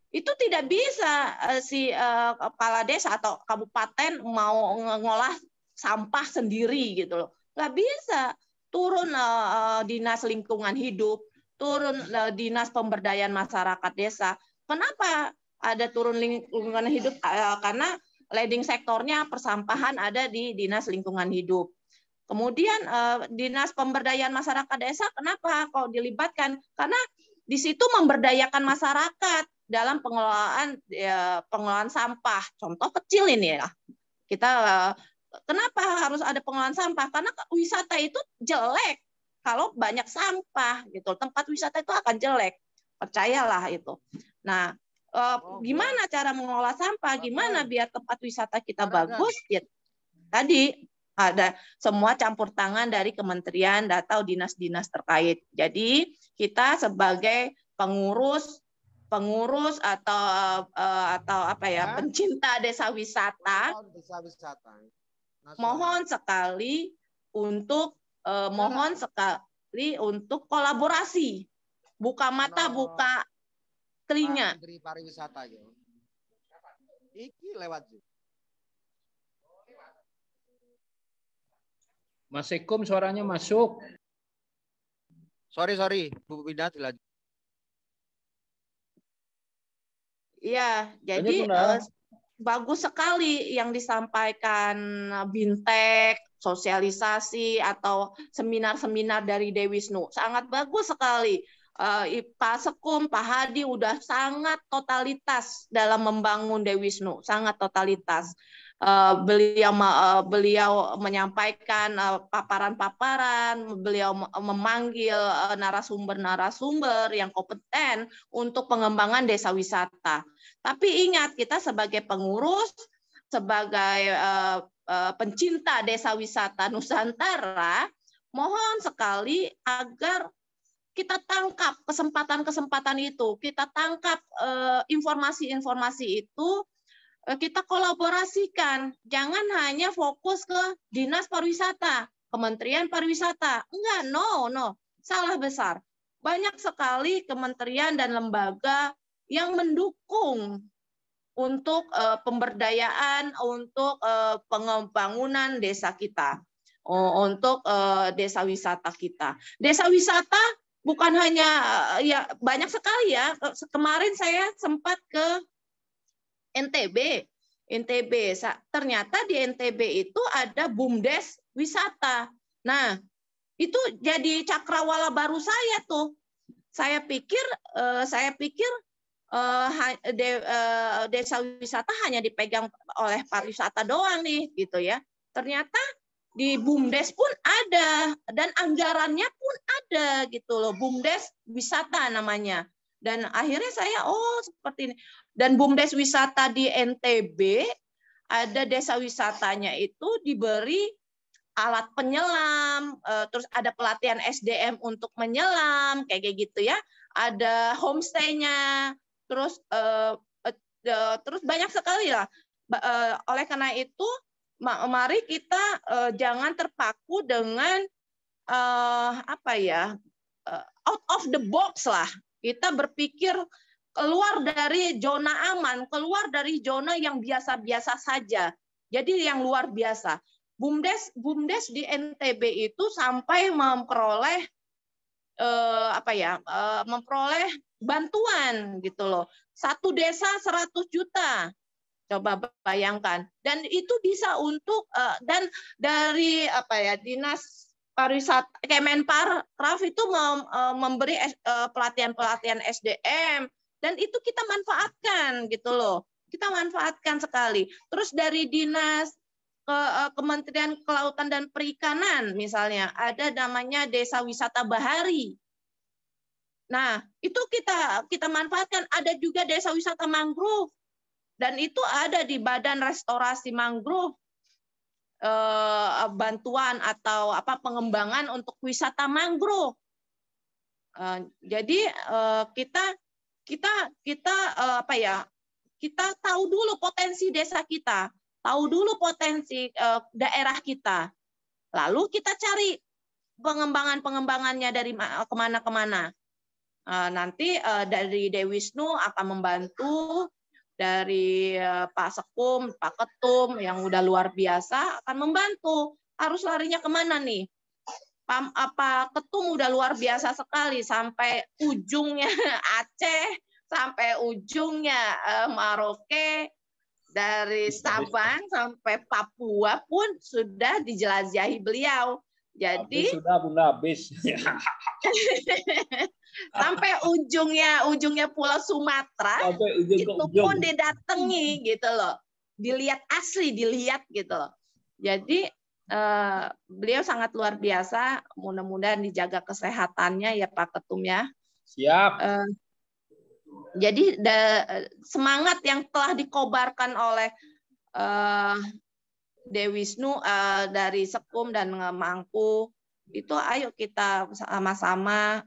itu tidak bisa si kepala desa atau kabupaten mau ngolah sampah sendiri gitu loh. Nggak bisa. Turun dinas lingkungan hidup, turun dinas pemberdayaan masyarakat desa. Kenapa ada turun lingkungan hidup? Karena leading sektornya persampahan ada di dinas lingkungan hidup. Kemudian dinas pemberdayaan masyarakat desa, kenapa kok dilibatkan? Karena di situ memberdayakan masyarakat dalam pengelolaan sampah. Contoh kecil ini ya. Kita kenapa harus ada pengelolaan sampah? Karena wisata itu jelek kalau banyak sampah gitu. Tempat wisata itu akan jelek. Percayalah itu. Nah, gimana cara mengelola sampah? Gimana biar tempat wisata kita bagus? Ya, tadi ada semua campur tangan dari kementerian atau dinas-dinas terkait. Jadi kita sebagai pengurus atau apa ya, pencinta desa wisata, mohon sekali untuk kolaborasi, buka mata, buka telinga. Menteri Pariwisata ya. Iki lewat. Mas Ekom suaranya masuk. Sorry, Bu Pindah dilanjut. Iya, jadi bagus sekali yang disampaikan Bintek, sosialisasi atau seminar-seminar dari Dewisnu. Sangat bagus sekali. Pak Sekum, Pak Hadi udah sangat totalitas dalam membangun Dewisnu, sangat totalitas. Beliau menyampaikan paparan-paparan, beliau memanggil narasumber-narasumber yang kompeten untuk pengembangan desa wisata. Tapi ingat, kita sebagai pengurus, sebagai pencinta desa wisata Nusantara, mohon sekali agar kita tangkap kesempatan-kesempatan itu, kita tangkap informasi-informasi itu, kita kolaborasikan. Jangan hanya fokus ke Dinas Pariwisata, Kementerian Pariwisata. Enggak, no. Salah besar. Banyak sekali kementerian dan lembaga yang mendukung untuk pemberdayaan, untuk pengembangan desa kita, untuk desa wisata kita. Desa wisata bukan hanya ya banyak sekali ya. Kemarin saya sempat ke NTB. Ternyata di NTB itu ada BUMDes wisata. Nah, itu jadi cakrawala baru saya tuh. Saya pikir desa wisata hanya dipegang oleh pariwisata doang nih, gitu ya. Ternyata di BUMDes pun ada dan anggarannya pun ada gitu loh, BUMDes wisata namanya. Dan akhirnya saya seperti ini. Dan BUMDes wisata di NTB ada desa wisatanya itu diberi alat penyelam, terus ada pelatihan SDM untuk menyelam kayak gitu ya. Ada homestay-nya, terus banyak sekali lah. Oleh karena itu, mari kita jangan terpaku dengan out of the box lah. Kita berpikir keluar dari zona aman, keluar dari zona yang biasa-biasa saja. Jadi yang luar biasa. BUMDes di NTB itu sampai memperoleh memperoleh bantuan gitu loh. Satu desa 100 juta. Coba bayangkan. Dan itu bisa untuk dan dari Dinas Pariwisata Kemenparekraf itu memberi pelatihan-pelatihan SDM dan itu kita manfaatkan gitu loh. Kita manfaatkan sekali. Terus dari Dinas Kementerian Kelautan dan Perikanan misalnya ada namanya Desa Wisata Bahari. Nah, itu kita manfaatkan. Ada juga Desa Wisata Mangrove. Dan itu ada di Badan Restorasi Mangrove. Bantuan atau pengembangan untuk wisata mangrove. Jadi kita tahu dulu potensi desa kita, tahu dulu potensi daerah kita, lalu kita cari pengembangannya dari kemana-kemana. Nanti dari Dewisnu akan membantu. Dari Pak Sekum, Pak Ketum yang udah luar biasa akan membantu. Harus larinya kemana nih? Pak Ketum udah luar biasa sekali sampai ujungnya Aceh, sampai ujungnya Merauke, dari Sabang sampai Papua pun sudah dijelajahi beliau. Jadi sudah Bunda habis. Sampai ujungnya Pulau Sumatera itu pun didatangi gitu loh, dilihat asli, dilihat gitu loh. Jadi beliau sangat luar biasa. Mudah-mudahan dijaga kesehatannya ya Pak Ketum ya. Siap. Jadi semangat yang telah dikobarkan oleh Dewisnu dari Sekum dan Mangku itu, ayo kita sama-sama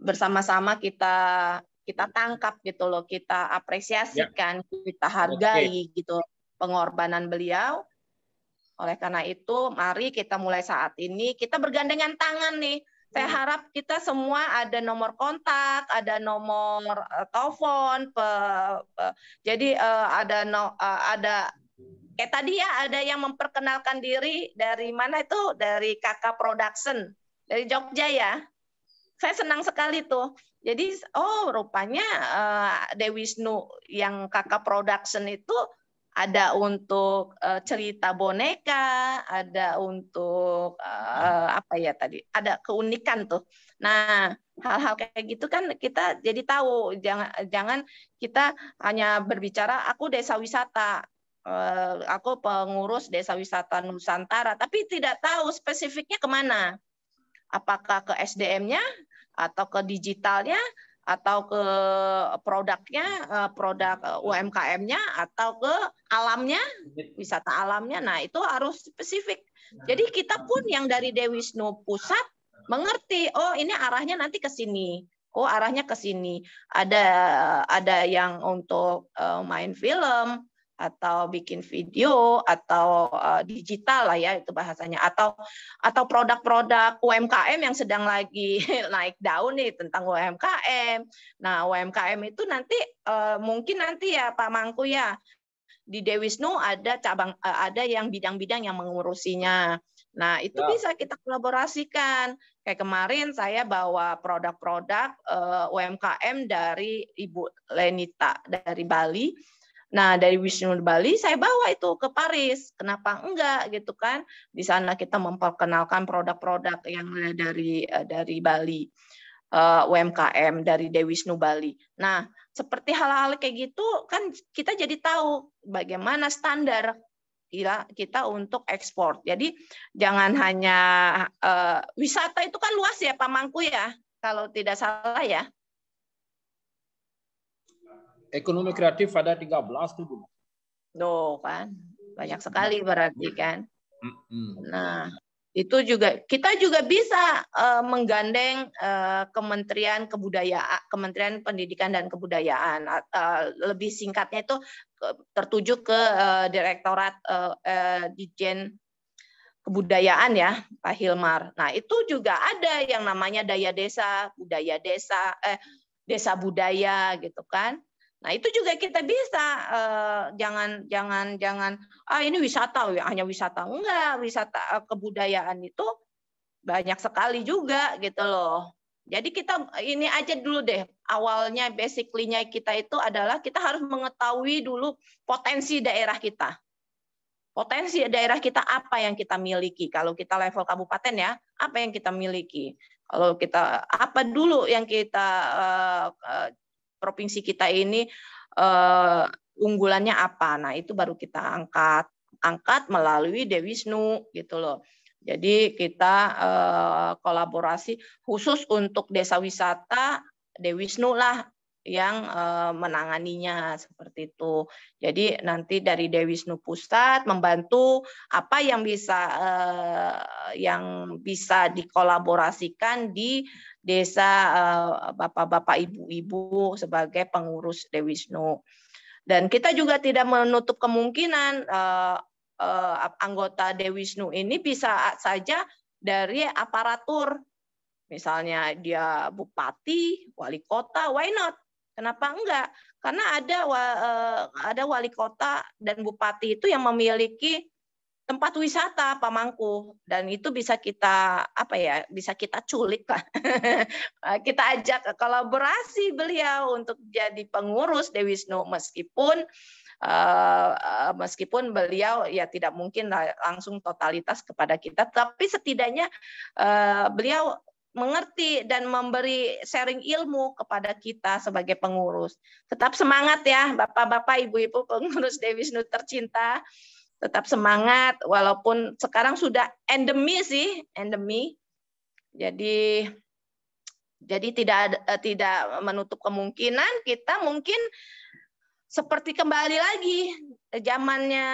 bersama-sama kita tangkap gitu loh, kita apresiasikan, kita hargai gitu pengorbanan beliau. Oleh karena itu, mari kita mulai saat ini kita bergandengan tangan nih. Saya harap kita semua ada nomor kontak, ada nomor telepon, jadi ada kayak tadi ya ada yang memperkenalkan diri dari mana itu, dari Kakak Production dari Jogja ya. Saya senang sekali tuh. Jadi rupanya Dewisnu yang Kakak Production itu ada untuk cerita boneka, ada untuk apa ya tadi, ada keunikan tuh. Nah, hal-hal kayak gitu kan kita jadi tahu, jangan kita hanya berbicara aku desa wisata, aku pengurus desa wisata Nusantara, tapi tidak tahu spesifiknya kemana. Apakah ke SDM-nya, atau ke digitalnya, atau ke produknya, produk UMKM-nya, atau ke alamnya, wisata alamnya. Nah, itu harus spesifik. Jadi kita pun yang dari Dewisnu Pusat mengerti, oh ini arahnya nanti ke sini. Oh, arahnya ke sini. Ada yang untuk main film, atau bikin video, atau digital lah ya itu bahasanya, atau produk-produk UMKM yang sedang lagi naik daun nih tentang UMKM. Nah, UMKM itu nanti mungkin nanti ya Pak Mangku ya, di Dewisnu ada cabang, ada yang bidang-bidang yang mengurusinya. Nah, itu bisa kita kolaborasikan. Kayak kemarin saya bawa produk-produk UMKM dari Ibu Lenita dari Bali. Nah, dari Wisnu Bali saya bawa itu ke Paris. Kenapa enggak gitu kan? Di sana kita memperkenalkan produk-produk yang dari Bali, UMKM dari Dewisnu Bali. Nah, seperti hal-hal kayak gitu kan kita jadi tahu bagaimana standar kita untuk ekspor. Jadi jangan hanya wisata itu kan luas ya Pak Mangku ya, kalau tidak salah ya. Ekonomi kreatif ada 13 tuh, Bu. Loh kan, banyak sekali berarti kan. Nah, itu juga kita juga bisa menggandeng Kementerian Pendidikan dan Kebudayaan. Lebih singkatnya itu tertuju ke Direktorat Ditjen Kebudayaan ya, Pak Hilmar. Nah, itu juga ada yang namanya daya desa, budaya desa, desa budaya gitu kan. Nah, itu juga kita bisa jangan ini wisata, hanya wisata. Enggak, wisata kebudayaan itu banyak sekali juga gitu loh. Jadi kita ini aja dulu deh, awalnya basically-nya kita itu adalah kita harus mengetahui dulu potensi daerah kita. Potensi daerah kita apa yang kita miliki. Kalau kita level kabupaten ya, apa yang kita miliki. Kalau kita apa dulu yang kita provinsi kita ini unggulannya apa. Nah, itu baru kita angkat melalui Dewisnu gitu loh. Jadi kita kolaborasi khusus untuk desa wisata, Dewisnu lah yang menanganinya seperti itu. Jadi nanti dari Dewisnu Pusat membantu apa yang bisa dikolaborasikan di desa bapak-bapak, ibu-ibu sebagai pengurus Dewisnu. Dan kita juga tidak menutup kemungkinan anggota Dewisnu ini bisa saja dari aparatur. Misalnya dia bupati, wali kota, why not? Kenapa enggak? Karena ada wali kota dan bupati itu yang memiliki tempat wisata Pak Mangku, dan itu bisa kita bisa kita culik lah. Kita ajak kolaborasi beliau untuk jadi pengurus Dewisnu, meskipun beliau ya tidak mungkin langsung totalitas kepada kita, tapi setidaknya beliau mengerti dan memberi sharing ilmu kepada kita sebagai pengurus. Tetap semangat ya Bapak-bapak, Ibu-ibu pengurus Dewisnu tercinta. Tetap semangat walaupun sekarang sudah endemi. Jadi tidak menutup kemungkinan kita mungkin seperti kembali lagi zamannya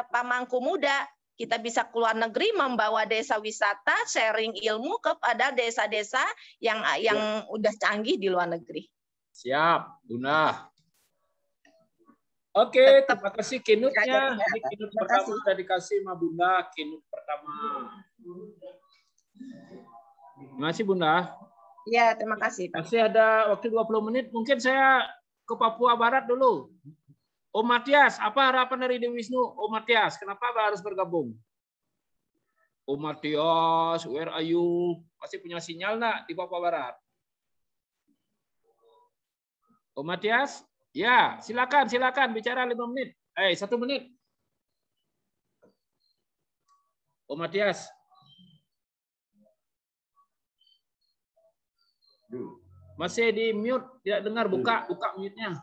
Pak Mangku Muda. Kita bisa keluar negeri membawa desa wisata, sharing ilmu kepada desa-desa yang udah canggih di luar negeri. Siap, Bunda. Oke, terima kasih keynote-nya. Ini keynote pertama sudah dikasih sama Bunda, keynote pertama. Terima kasih Bunda. Ya, terima kasih. Masih ada waktu 20 menit, mungkin saya ke Papua Barat dulu. Om Matias, apa harapan dari Dewi Wisnu? Om Matias, kenapa harus bergabung? Om Matias, where are you? Masih punya sinyal nggak di Papua Barat? Om Matias? Ya, silakan bicara 5 menit. 1 menit. Om Matias. Masih di mute, tidak dengar, buka mute-nya.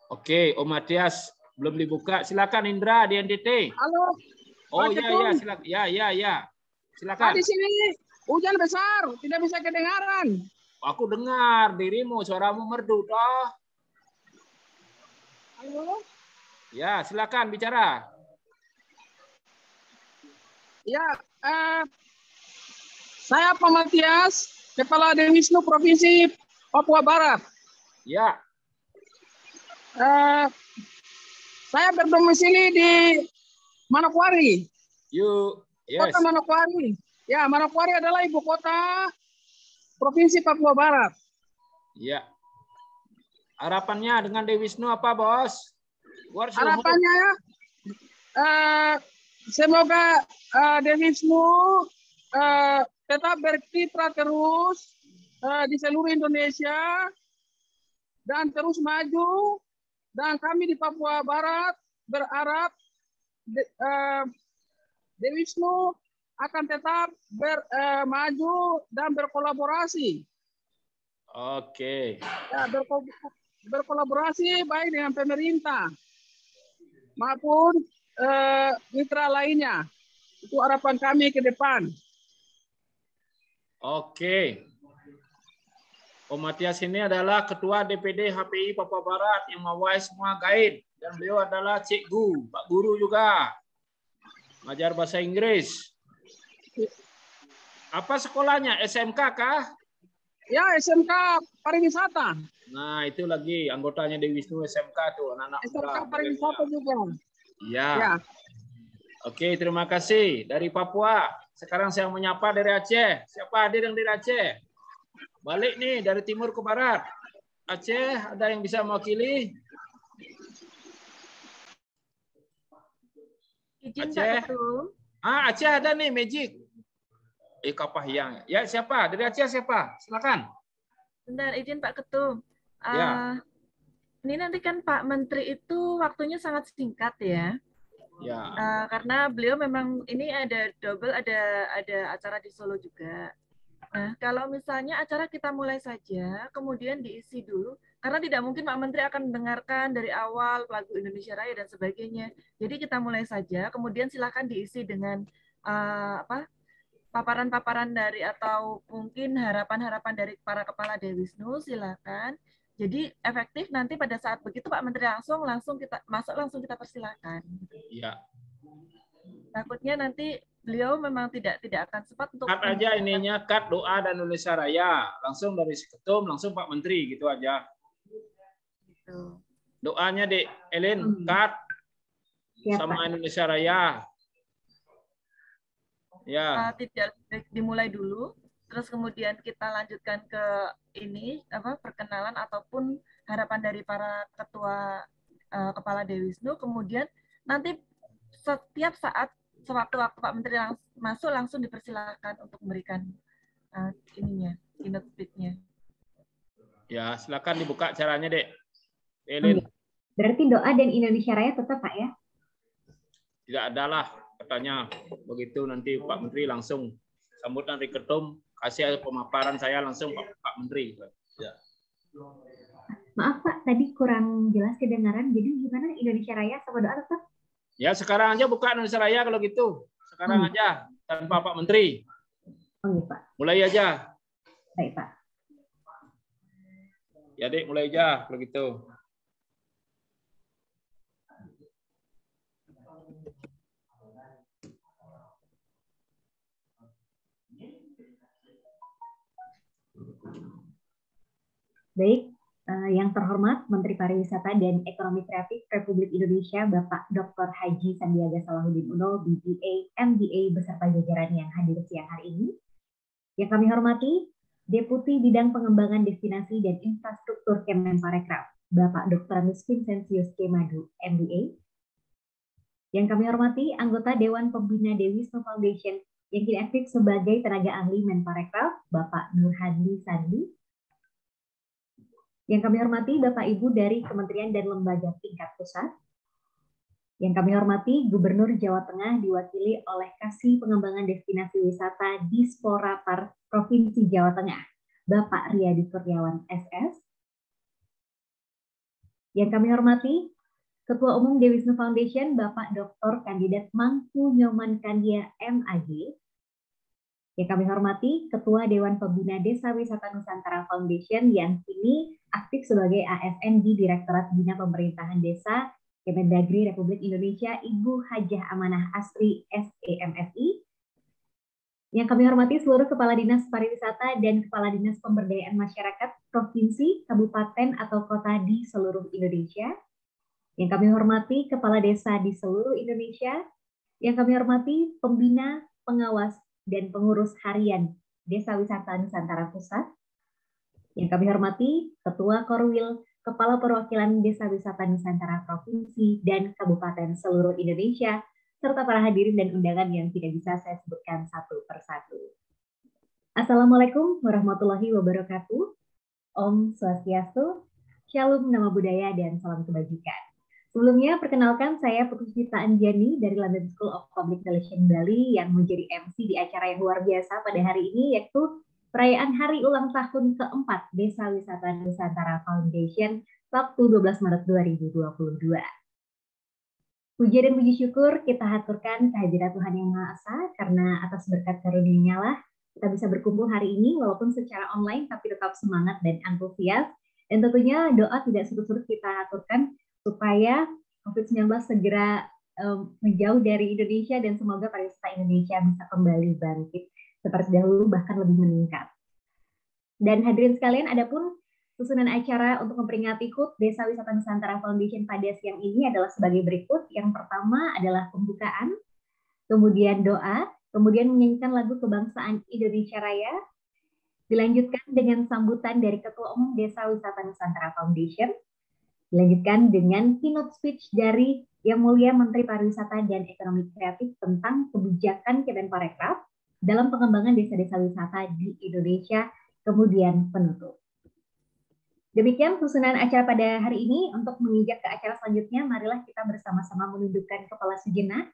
Oke, Om Matias belum dibuka. Silakan Indra di NTT. Halo. Oh iya, silakan. Ya. Silakan. Di sini hujan besar, tidak bisa kedengaran. Aku dengar dirimu, suaramu merdu toh. Halo. Ya, silakan bicara. Ya, saya Pak Matias, Kepala Dewi Wisnu Provinsi Papua Barat. Ya. Saya berdomisili di Manokwari. Yes. Kota Manokwari. Ya, Manokwari adalah ibu kota Provinsi Papua Barat. Ya. Harapannya dengan Dewi Wisnu apa, Bos? Harapannya semoga Dewi Wisnu tetap berkiprah terus di seluruh Indonesia dan terus maju. Dan kami di Papua Barat berharap Dewi Wisnu akan tetap maju dan berkolaborasi. Oke. Ya, berkolaborasi baik dengan pemerintah maupun mitra lainnya. Itu harapan kami ke depan. Oke. Om Matias ini adalah Ketua DPD HPI Papua Barat yang mewai semua guide. Dan beliau adalah cikgu, Pak Guru juga. Ngajar bahasa Inggris. Apa sekolahnya? SMK kah? Ya, SMK Pariwisata. Nah, itu lagi anggotanya Dewi Wisnu SMK tuh, anak-anak muda. SMK Pariwisata juga. Ya. Oke, terima kasih. Dari Papua. Sekarang saya menyapa dari Aceh. Siapa hadir yang dari Aceh? Balik nih dari timur ke barat. Aceh, ada yang bisa mewakili? Aceh. Aceh ada nih, Magic. Kapahyang. Ya, siapa? Dari Aceh siapa? Silakan. Bentar, izin Pak Ketum. Ya. Ini nanti kan Pak Menteri itu waktunya sangat singkat ya. Ya. Karena beliau memang ini ada double, ada acara di Solo juga. Nah, kalau misalnya acara kita mulai saja, kemudian diisi dulu, karena tidak mungkin Pak Menteri akan mendengarkan dari awal lagu Indonesia Raya dan sebagainya. Jadi kita mulai saja, kemudian silakan diisi dengan paparan-paparan dari atau mungkin harapan-harapan dari para kepala Dewi Wisnu, silakan. Jadi efektif nanti pada saat begitu Pak Menteri langsung kita masuk, langsung kita persilakan. Iya. Takutnya nanti beliau memang tidak akan sempat untuk cut aja ininya, cut doa dan Indonesia Raya. Langsung dari si ketum, langsung Pak Menteri gitu aja. Gitu. Doanya Dek Elin, cut sama Indonesia Raya. Ya. Tidak dimulai dulu, terus kemudian kita lanjutkan ke ini perkenalan ataupun harapan dari para ketua kepala Dewi Wisnu. Kemudian nanti setiap saat sewaktu-waktu Pak Menteri masuk langsung dipersilakan untuk memberikan keynote speech-nya. Ya, silakan dibuka caranya, Dek. Elin. Berarti doa dan Indonesia Raya tetap, Pak ya? Tidak adalah katanya begitu nanti Pak Menteri langsung sambutan dari ketum, kasih pemaparan saya langsung Pak Menteri. Ya. Maaf Pak, tadi kurang jelas kedengaran. Jadi gimana Indonesia Raya sama doa tetap? Ya sekarang aja buka Indonesia Raya kalau gitu. Sekarang aja tanpa Pak Menteri. Oh iya Pak. Mulai aja. Baik Pak. Ya Dek, mulai aja kalau gitu. Baik, Yang terhormat Menteri Pariwisata dan Ekonomi Kreatif Republik Indonesia Bapak Dr. Haji Sandiaga Salahuddin Uno, BBA, MBA beserta jajaran yang hadir siang hari ini. Yang kami hormati Deputi Bidang Pengembangan Destinasi dan Infrastruktur Kemenparekraf Bapak Dr. Anus Vincentius K. Madu, MBA. Yang kami hormati anggota Dewan Pembina Dewisnu Foundation yang kini aktif sebagai tenaga ahli Menparekraf Bapak Nur Hadli Sandi. Yang kami hormati Bapak Ibu dari Kementerian dan Lembaga tingkat pusat. Yang kami hormati Gubernur Jawa Tengah diwakili oleh Kasih Pengembangan Destinasi Wisata Dispora Provinsi Jawa Tengah, Bapak Riyadi Kurniawan SS. Yang kami hormati Ketua Umum Dewisnu Foundation Bapak Dr. Kandidat Mangku Nyoman Kandia MAG. Yang kami hormati Ketua Dewan Pembina Desa Wisata Nusantara Foundation yang kini aktif sebagai ASN di Direktorat Bina Pemerintahan Desa Kemendagri Republik Indonesia Ibu Hajah Amanah Asri SEMSI. Yang kami hormati seluruh Kepala Dinas Pariwisata dan Kepala Dinas Pemberdayaan Masyarakat Provinsi, Kabupaten atau Kota di seluruh Indonesia. Yang kami hormati Kepala Desa di seluruh Indonesia. Yang kami hormati Pembina, Pengawas, dan Pengurus Harian Desa Wisata Nusantara Pusat. Yang kami hormati Ketua Korwil, Kepala Perwakilan Desa Wisata Nusantara Provinsi dan Kabupaten seluruh Indonesia, serta para hadirin dan undangan yang tidak bisa saya sebutkan satu persatu. Assalamualaikum warahmatullahi wabarakatuh. Om Swastiastu, Shalom Nama Budaya, dan salam kebajikan. Sebelumnya, perkenalkan saya Putusita Anjani dari London School of Public Relations Bali yang menjadi MC di acara yang luar biasa pada hari ini, yaitu perayaan Hari Ulang Tahun ke-4 Desa Wisata Nusantara Foundation, Sabtu 12 Maret 2022. Puji dan puji syukur kita haturkan kehadirat Tuhan Yang Maha Esa, karena atas berkat karunia-Nya lah kita bisa berkumpul hari ini walaupun secara online tapi tetap semangat dan antusias. Dan tentunya doa tidak surut-surut kita haturkan supaya COVID-19 segera menjauh dari Indonesia dan semoga pariwisata Indonesia bisa kembali bangkit seperti dahulu bahkan lebih meningkat. Dan hadirin sekalian, adapun susunan acara untuk memperingati HUT Desa Wisata Nusantara Foundation pada siang ini adalah sebagai berikut. Yang pertama adalah pembukaan, kemudian doa, kemudian menyanyikan lagu kebangsaan Indonesia Raya, dilanjutkan dengan sambutan dari Ketua Umum Desa Wisata Nusantara Foundation, dilanjutkan dengan keynote speech dari Yang Mulia Menteri Pariwisata dan Ekonomi Kreatif tentang kebijakan Kemenparekraf dalam pengembangan desa-desa wisata di Indonesia, kemudian penutup. Demikian susunan acara pada hari ini. Untuk menginjak ke acara selanjutnya, marilah kita bersama-sama menundukkan kepala sejenak.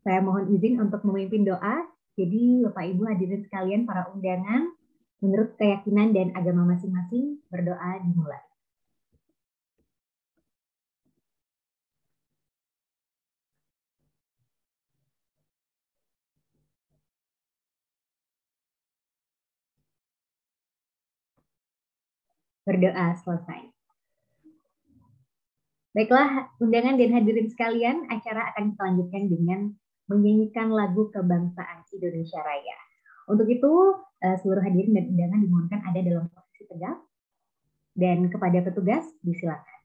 Saya mohon izin untuk memimpin doa. Jadi Bapak Ibu hadirin sekalian, para undangan, menurut keyakinan dan agama masing-masing, berdoa dimulai. Berdoa selesai. Baiklah, undangan dan hadirin sekalian, acara akan kita lanjutkan dengan menyanyikan lagu kebangsaan Indonesia Raya. Untuk itu, seluruh hadirin dan undangan dimohonkan ada dalam posisi tegak, dan kepada petugas disilakan.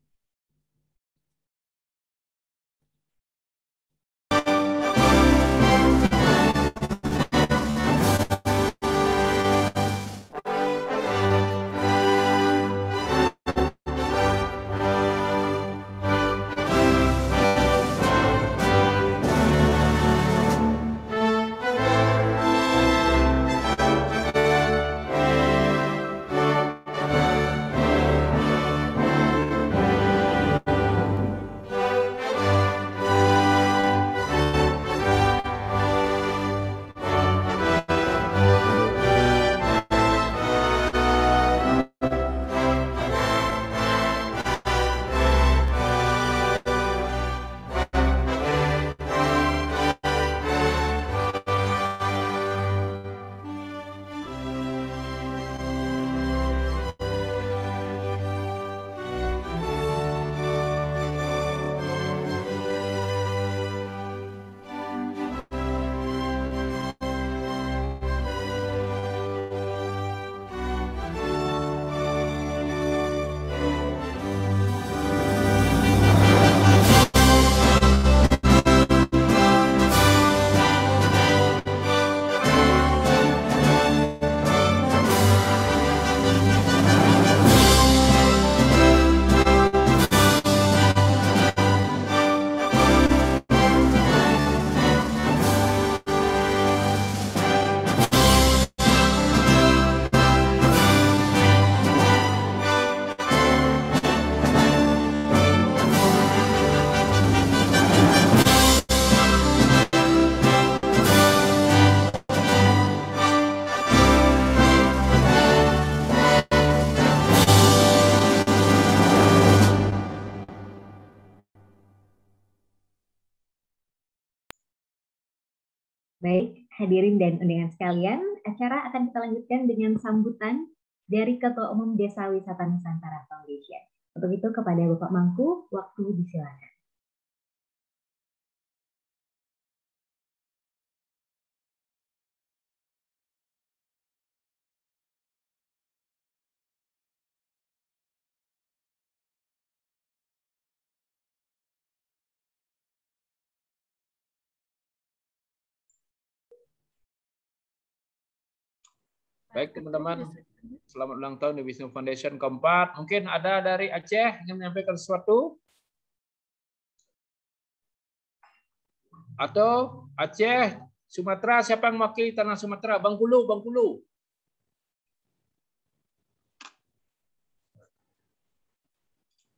Baik, hadirin dan undangan sekalian, acara akan kita lanjutkan dengan sambutan dari Ketua Umum Desa Wisata Nusantara Foundation. Untuk itu kepada Bapak Mangku, waktu disilakan. Baik teman-teman, selamat ulang tahun di Wisnu Foundation keempat. Mungkin ada dari Aceh yang menyampaikan sesuatu? Atau Aceh, Sumatera, siapa yang mewakili tanah Sumatera? Bengkulu, Bengkulu.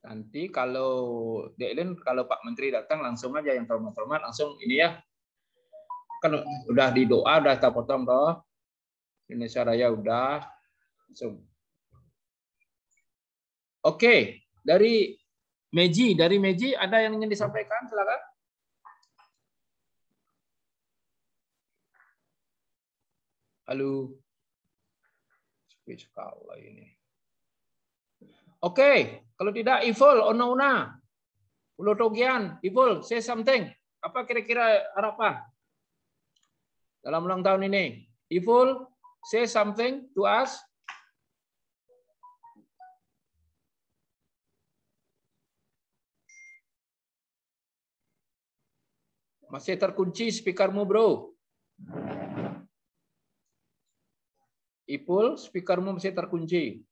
Nanti kalau Delin, kalau Pak Menteri datang langsung aja yang terhormat-terhormat, langsung ini ya. Kan udah di doa, udah kita potong toh. Indonesia Raya udah. Oke, dari Meji ada yang ingin disampaikan, silakan. Halo. Sekali ini. Oke, kalau tidak Ivul, Ona, Pulau Togian, Ivul, say something. Apa kira-kira harapan dalam ulang tahun ini? Ivul, say something to us. Masih terkunci speakermu, bro. Ipul, speakermu masih terkunci.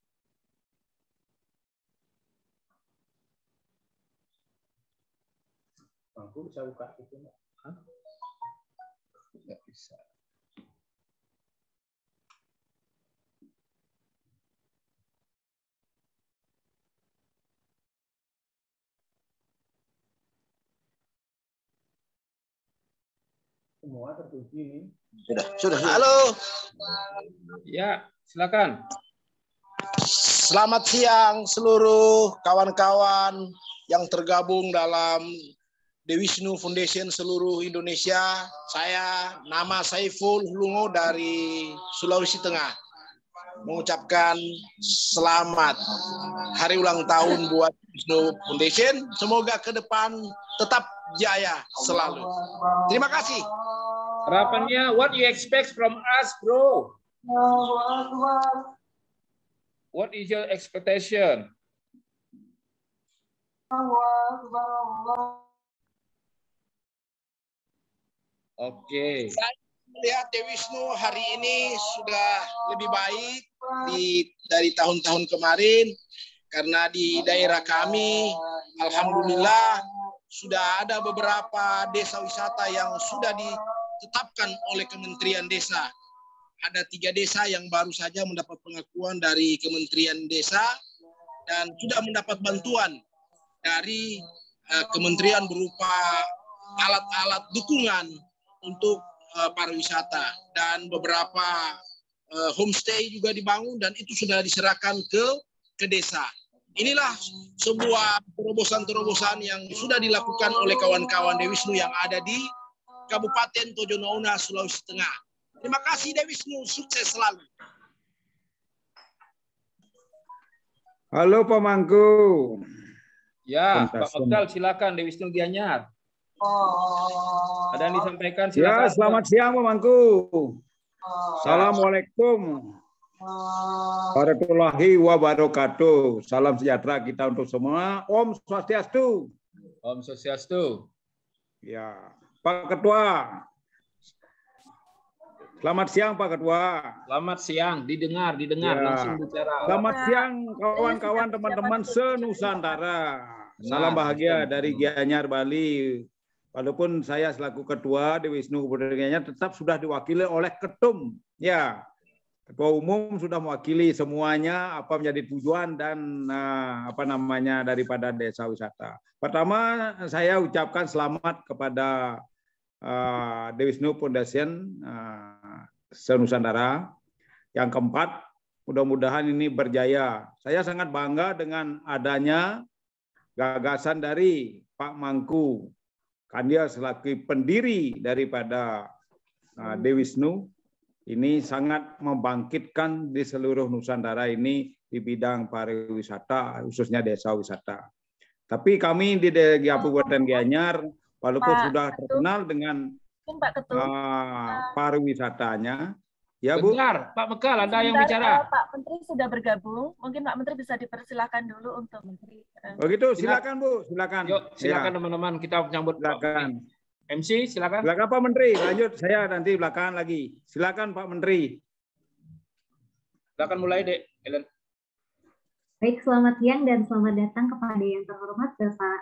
Aku bisa buka itu enggak? Hah? Enggak bisa. Semua terkunci ini. Sudah. Halo. Ya, silakan. Selamat siang seluruh kawan-kawan yang tergabung dalam Dewisnu Foundation seluruh Indonesia. Nama Saiful Lungo dari Sulawesi Tengah. Mengucapkan selamat hari ulang tahun buat Dewisnu Foundation. Semoga ke depan tetap jaya selalu. Terima kasih. Harapannya, what you expect from us, bro? What is your expectation? Oke. Saya melihat Dewisnu hari ini sudah lebih baik dari tahun-tahun kemarin, karena di daerah kami, alhamdulillah, sudah ada beberapa desa wisata yang sudah ditetapkan oleh Kementerian Desa. Ada 3 desa yang baru saja mendapat pengakuan dari Kementerian Desa dan sudah mendapat bantuan dari Kementerian berupa alat-alat dukungan untuk pariwisata, dan beberapa homestay juga dibangun dan itu sudah diserahkan ke desa. Inilah sebuah terobosan-terobosan yang sudah dilakukan oleh kawan-kawan Dewisnu yang ada di Kabupaten Tojo Nouna, Sulawesi Tengah. Terima kasih Dewisnu, sukses selalu. Halo Pak Mangku. Ya, Pak Oktal silakan Dewisnu Gianyar. Ada yang disampaikan silakan. Ya, selamat siang Pak Mangku. Assalamualaikum warahmatullahi wabarakatuh. Salam sejahtera kita untuk semua. Om Swastiastu. Om Swastiastu. Ya, Pak Ketua. Selamat siang Pak Ketua. Selamat siang, didengar ya. Langsung bicara. Selamat siang kawan-kawan teman-teman se-Nusantara. Salam bahagia dari Gianyar, Bali. Walaupun saya selaku ketua Dewisnu Foundation tetap sudah diwakili oleh ketum. Ya, ketua umum sudah mewakili semuanya apa menjadi tujuan dan daripada desa wisata. Pertama, saya ucapkan selamat kepada Dewisnu Foundation se-Nusantara. Yang keempat, mudah-mudahan ini berjaya. Saya sangat bangga dengan adanya gagasan dari Pak Mangku. Kan dia selaku pendiri daripada Dewisnu ini sangat membangkitkan di seluruh Nusantara ini di bidang pariwisata, khususnya desa wisata. Tapi kami di Kabupaten Gianyar, walaupun sudah terkenal dengan pariwisatanya, ya Bu. Bentar, Pak Mekal, ada yang bicara. Pak Menteri sudah bergabung, mungkin Pak Menteri bisa dipersilakan dulu untuk Menteri. Oh gitu, silakan Bu, silakan. Yuk, silakan teman-teman, kita menyambut. Silakan. MC, silakan. Silakan Pak Menteri, lanjut. Saya nanti belakangan lagi. Silakan Pak Menteri. Silakan mulai, Dek. Ellen. Baik, selamat siang dan selamat datang kepada yang terhormat Bapak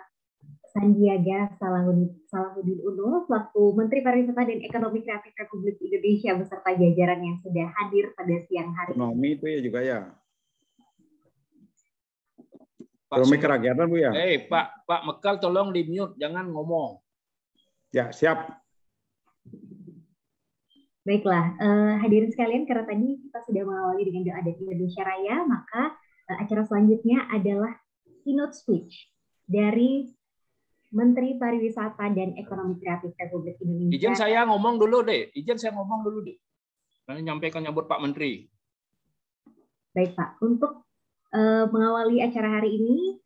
Sandiaga Salahuddin Uno, selaku Menteri Pariwisata dan Ekonomi Kreatif Republik Indonesia beserta jajaran yang sudah hadir pada siang hari. Ekonomi itu ya juga ya. Ekonomi kerakyatan Bu ya. Pak Mekal tolong di mute, jangan ngomong. Ya, siap. Baiklah, hadirin sekalian, karena tadi kita sudah mengawali dengan doa adat Indonesia Raya, maka acara selanjutnya adalah keynote speech dari Menteri Pariwisata dan Ekonomi Kreatif Republik Indonesia. Izin saya ngomong dulu deh. Nanti nyampaikan nyambut Pak Menteri. Baik Pak, untuk mengawali acara hari ini,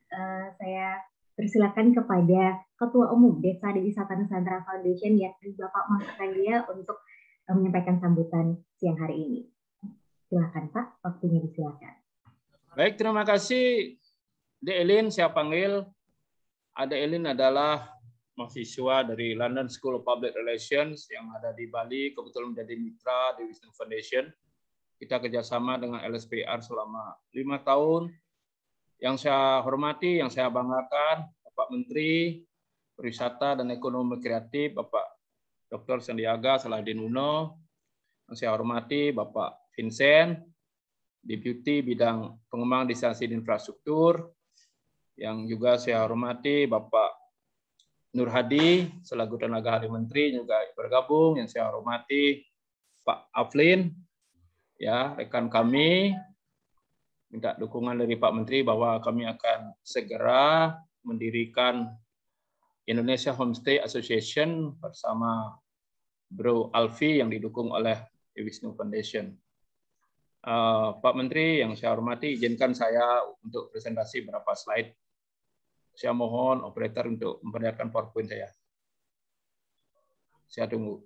saya persilakan kepada Ketua Umum Desa dan Wisata Nusantara Foundation, yakni Bapak Mas Sandia, untuk menyampaikan sambutan siang hari ini. Silakan Pak, waktunya disilakan. Baik, terima kasih. Dek Elin, saya panggil. Ada Elin adalah mahasiswa dari London School of Public Relations yang ada di Bali, kebetulan menjadi mitra Dewisnu Foundation. Kita kerjasama dengan LSPR selama 5 tahun. Yang saya hormati, yang saya banggakan, Bapak Menteri Pariwisata dan Ekonomi Kreatif, Bapak Dr. Sandiaga Salahuddin Uno. Yang saya hormati, Bapak Vincent, Deputi Bidang Pengembangan Destinasi dan Infrastruktur. Yang juga saya hormati Bapak Nur Hadi selaku tenaga ahli menteri juga bergabung. Yang saya hormati Pak Aflin, ya rekan kami, minta dukungan dari Pak Menteri bahwa kami akan segera mendirikan Indonesia Homestay Association bersama Bro Alfi yang didukung oleh Dewisnu Foundation. Pak Menteri yang saya hormati, izinkan saya untuk presentasi beberapa slide. Saya mohon operator untuk memperlihatkan PowerPoint saya. Saya tunggu.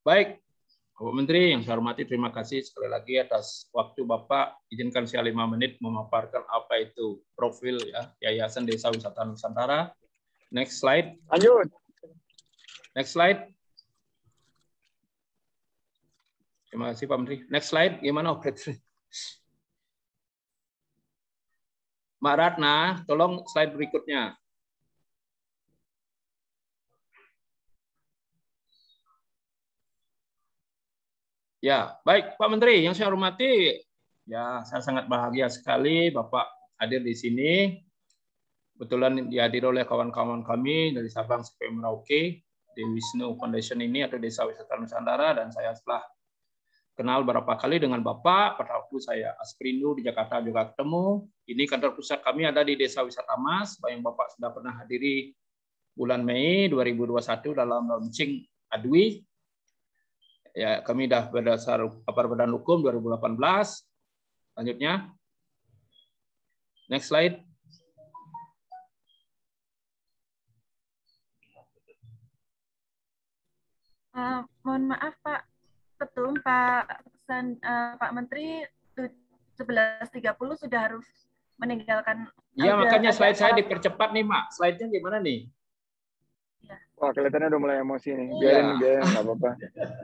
Baik, Bapak Menteri yang saya hormati, terima kasih sekali lagi atas waktu Bapak. Izinkan saya 5 menit memaparkan apa itu profil ya Yayasan Desa Wisata Nusantara. Next slide. Lanjut. Next slide. Terima kasih Pak Menteri. Next slide. Gimana operator? Mbak Ratna, tolong slide berikutnya. Ya, baik Pak Menteri, yang saya hormati, ya saya sangat bahagia sekali Bapak hadir di sini. Kebetulan dihadiri oleh kawan-kawan kami dari Sabang sampai Merauke, Dewisnu Foundation ini atau Desa Wisata Nusantara, dan saya setelah kenal beberapa kali dengan Bapak, pada waktu saya Asprindu di Jakarta juga ketemu. Ini kantor pusat kami ada di Desa Wisata Mas, yang Bapak sudah pernah hadiri bulan Mei 2021 dalam launching Adwi. Ya, kami dah berdasar Apar Badan Hukum 2018. Selanjutnya. Next slide. Mohon maaf Pak Ketum, Pak Menteri 11.30 sudah harus meninggalkan. Iya, makanya slide saya dipercepat nih, Mak. Slide-nya gimana nih? Wah, kelihatannya udah mulai emosi nih. Biarin, nggak apa-apa.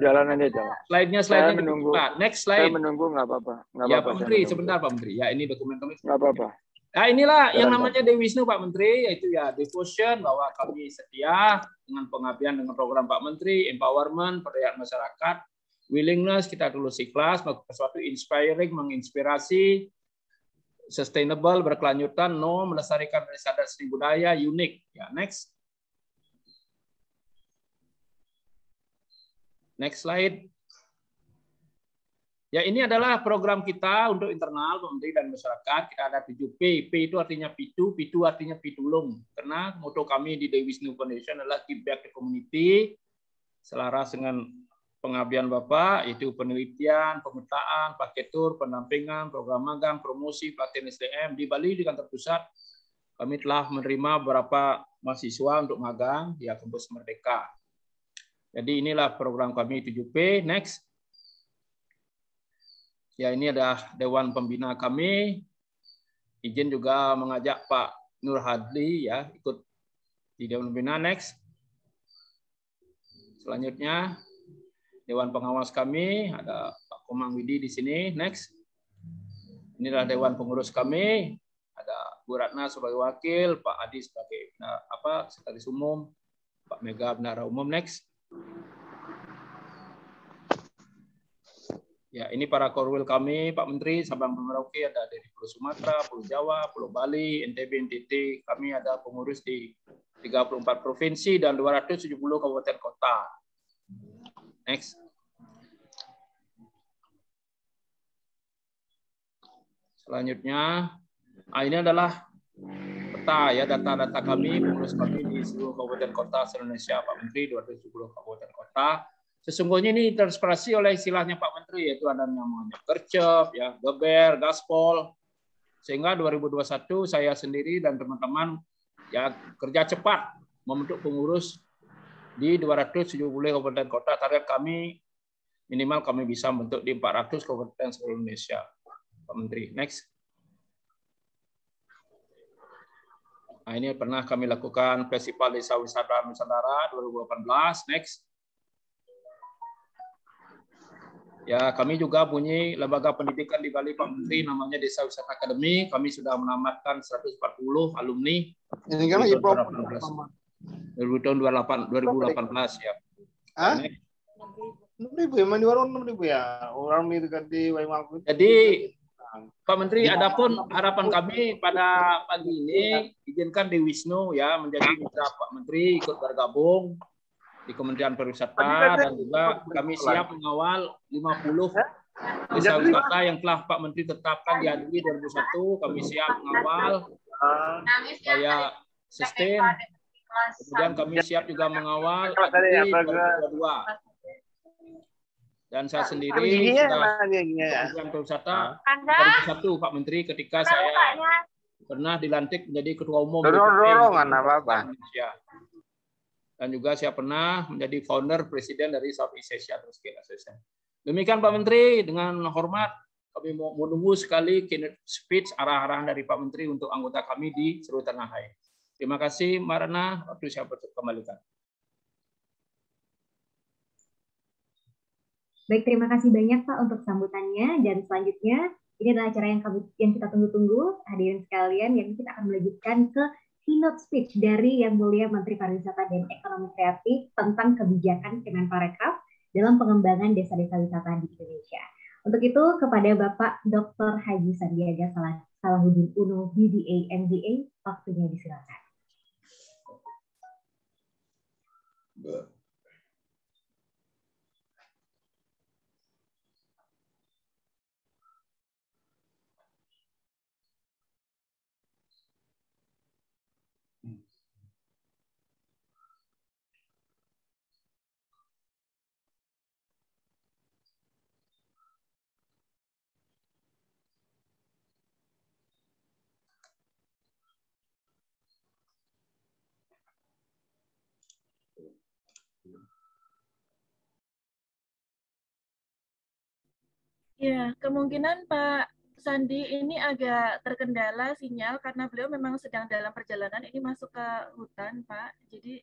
Jalan aja, jalan. Slide-nya menunggu. Next slide. Saya menunggu, nggak apa-apa. Ya, Pak Menteri, sebentar Pak Menteri. Ya, ini dokumen kami. Nggak apa-apa. Nah, inilah yang namanya Dewisnu Pak Menteri, yaitu ya devotion, bahwa kami setia dengan pengabdian dengan program Pak Menteri, empowerment, perdayaan masyarakat, willingness, kita tulus ikhlas, melakukan sesuatu inspiring, menginspirasi, sustainable, berkelanjutan, melestarikan desa dan seni budaya, unik. Ya, next. Next slide. Ya, ini adalah program kita untuk internal, Menteri dan masyarakat. Kita ada 7P. P itu artinya pitu, pitu artinya pitulung. Karena moto kami di Dewi Wisnu Foundation adalah give back to community, selaras dengan pengabdian Bapak, yaitu penelitian, pemetaan, paket tur, pendampingan, program magang, promosi, pelatihan SDM. Di Bali, di kantor pusat, kami telah menerima beberapa mahasiswa untuk magang di kampus Merdeka. Jadi inilah program kami 7P. Next. Ya, ini adalah Dewan Pembina kami. Izin juga mengajak Pak Nur Hadli ya ikut di Dewan Pembina. Next. Selanjutnya Dewan Pengawas kami ada Pak Komang Widi di sini. Next. Inilah Dewan Pengurus kami. Ada Bu Ratna sebagai wakil, Pak Adi sebagai sekretaris umum, Pak Mega bendahara umum. Next. Ya, ini para korwil kami, Pak Menteri, Sabang Merauke, ada dari Pulau Sumatera, Pulau Jawa, Pulau Bali, NTB, NTT. Kami ada pengurus di 34 provinsi dan 270 kabupaten kota. Next. Selanjutnya, ini adalah peta ya, data-data kami, pengurus kami di seluruh kabupaten kota se-Indonesia, Pak Menteri, 270 kabupaten kota. Sesungguhnya ini terinspirasi oleh istilahnya Pak Menteri, yaitu ada namanya gercep, ya, geber, gaspol. Sehingga 2021 saya sendiri dan teman-teman ya kerja cepat membentuk pengurus di 270 kabupaten kota. Target kami minimal kami bisa membentuk di 400 kabupaten seluruh Indonesia, Pak Menteri. Next. Nah, ini pernah kami lakukan Festival Desa Wisata Nusantara 2018. Next. Ya, kami juga punya lembaga pendidikan di Bali, Pak Menteri, namanya Desa Wisata Academy. Kami sudah menamatkan 140 alumni. Ini kan lagi tahun 2018 ya. Hah? 6.000 emang di warung 6.000 ya. Orang itu kan di Waimaku. Jadi Pak Menteri, adapun harapan kami pada pagi ini izinkan Dewi Wisnu ya menjadi mitra Pak Menteri, ikut bergabung di Kementerian Pariwisata, dan juga kami siap mengawal 50 desa wisata yang telah Pak Menteri tetapkan dihadiri 2001. Kami siap mengawal supaya sustain. Kemudian kami siap juga mengawal di 2022. Dan saya sendiri sudah Kementerian Pariwisata 2001 Pak Menteri, ketika saya pernah dilantik menjadi Ketua Umum Indonesia. Dan juga saya pernah menjadi founder presiden dari Southeast Asia Trade Association. Demikian Pak Menteri, dengan hormat kami mau menunggu sekali keynote speech arah-arahan dari Pak Menteri untuk anggota kami di seluruh tanah air. Terima kasih Mbak Rana, waktu saya kembalikan. Baik, terima kasih banyak Pak untuk sambutannya, dan selanjutnya ini adalah acara yang kita tunggu-tunggu, hadirin sekalian, yang kita akan melanjutkan ke keynote speech dari Yang Mulia Menteri Pariwisata dan Ekonomi Kreatif tentang kebijakan Kemenparekraf dalam pengembangan desa-desa wisata di Indonesia. Untuk itu, kepada Bapak Dr. Haji Sandiaga Salahuddin Uno, BBA, MBA, waktunya disilakan. Ya, kemungkinan Pak Sandi ini agak terkendala sinyal karena beliau memang sedang dalam perjalanan ini masuk ke hutan, Pak. Jadi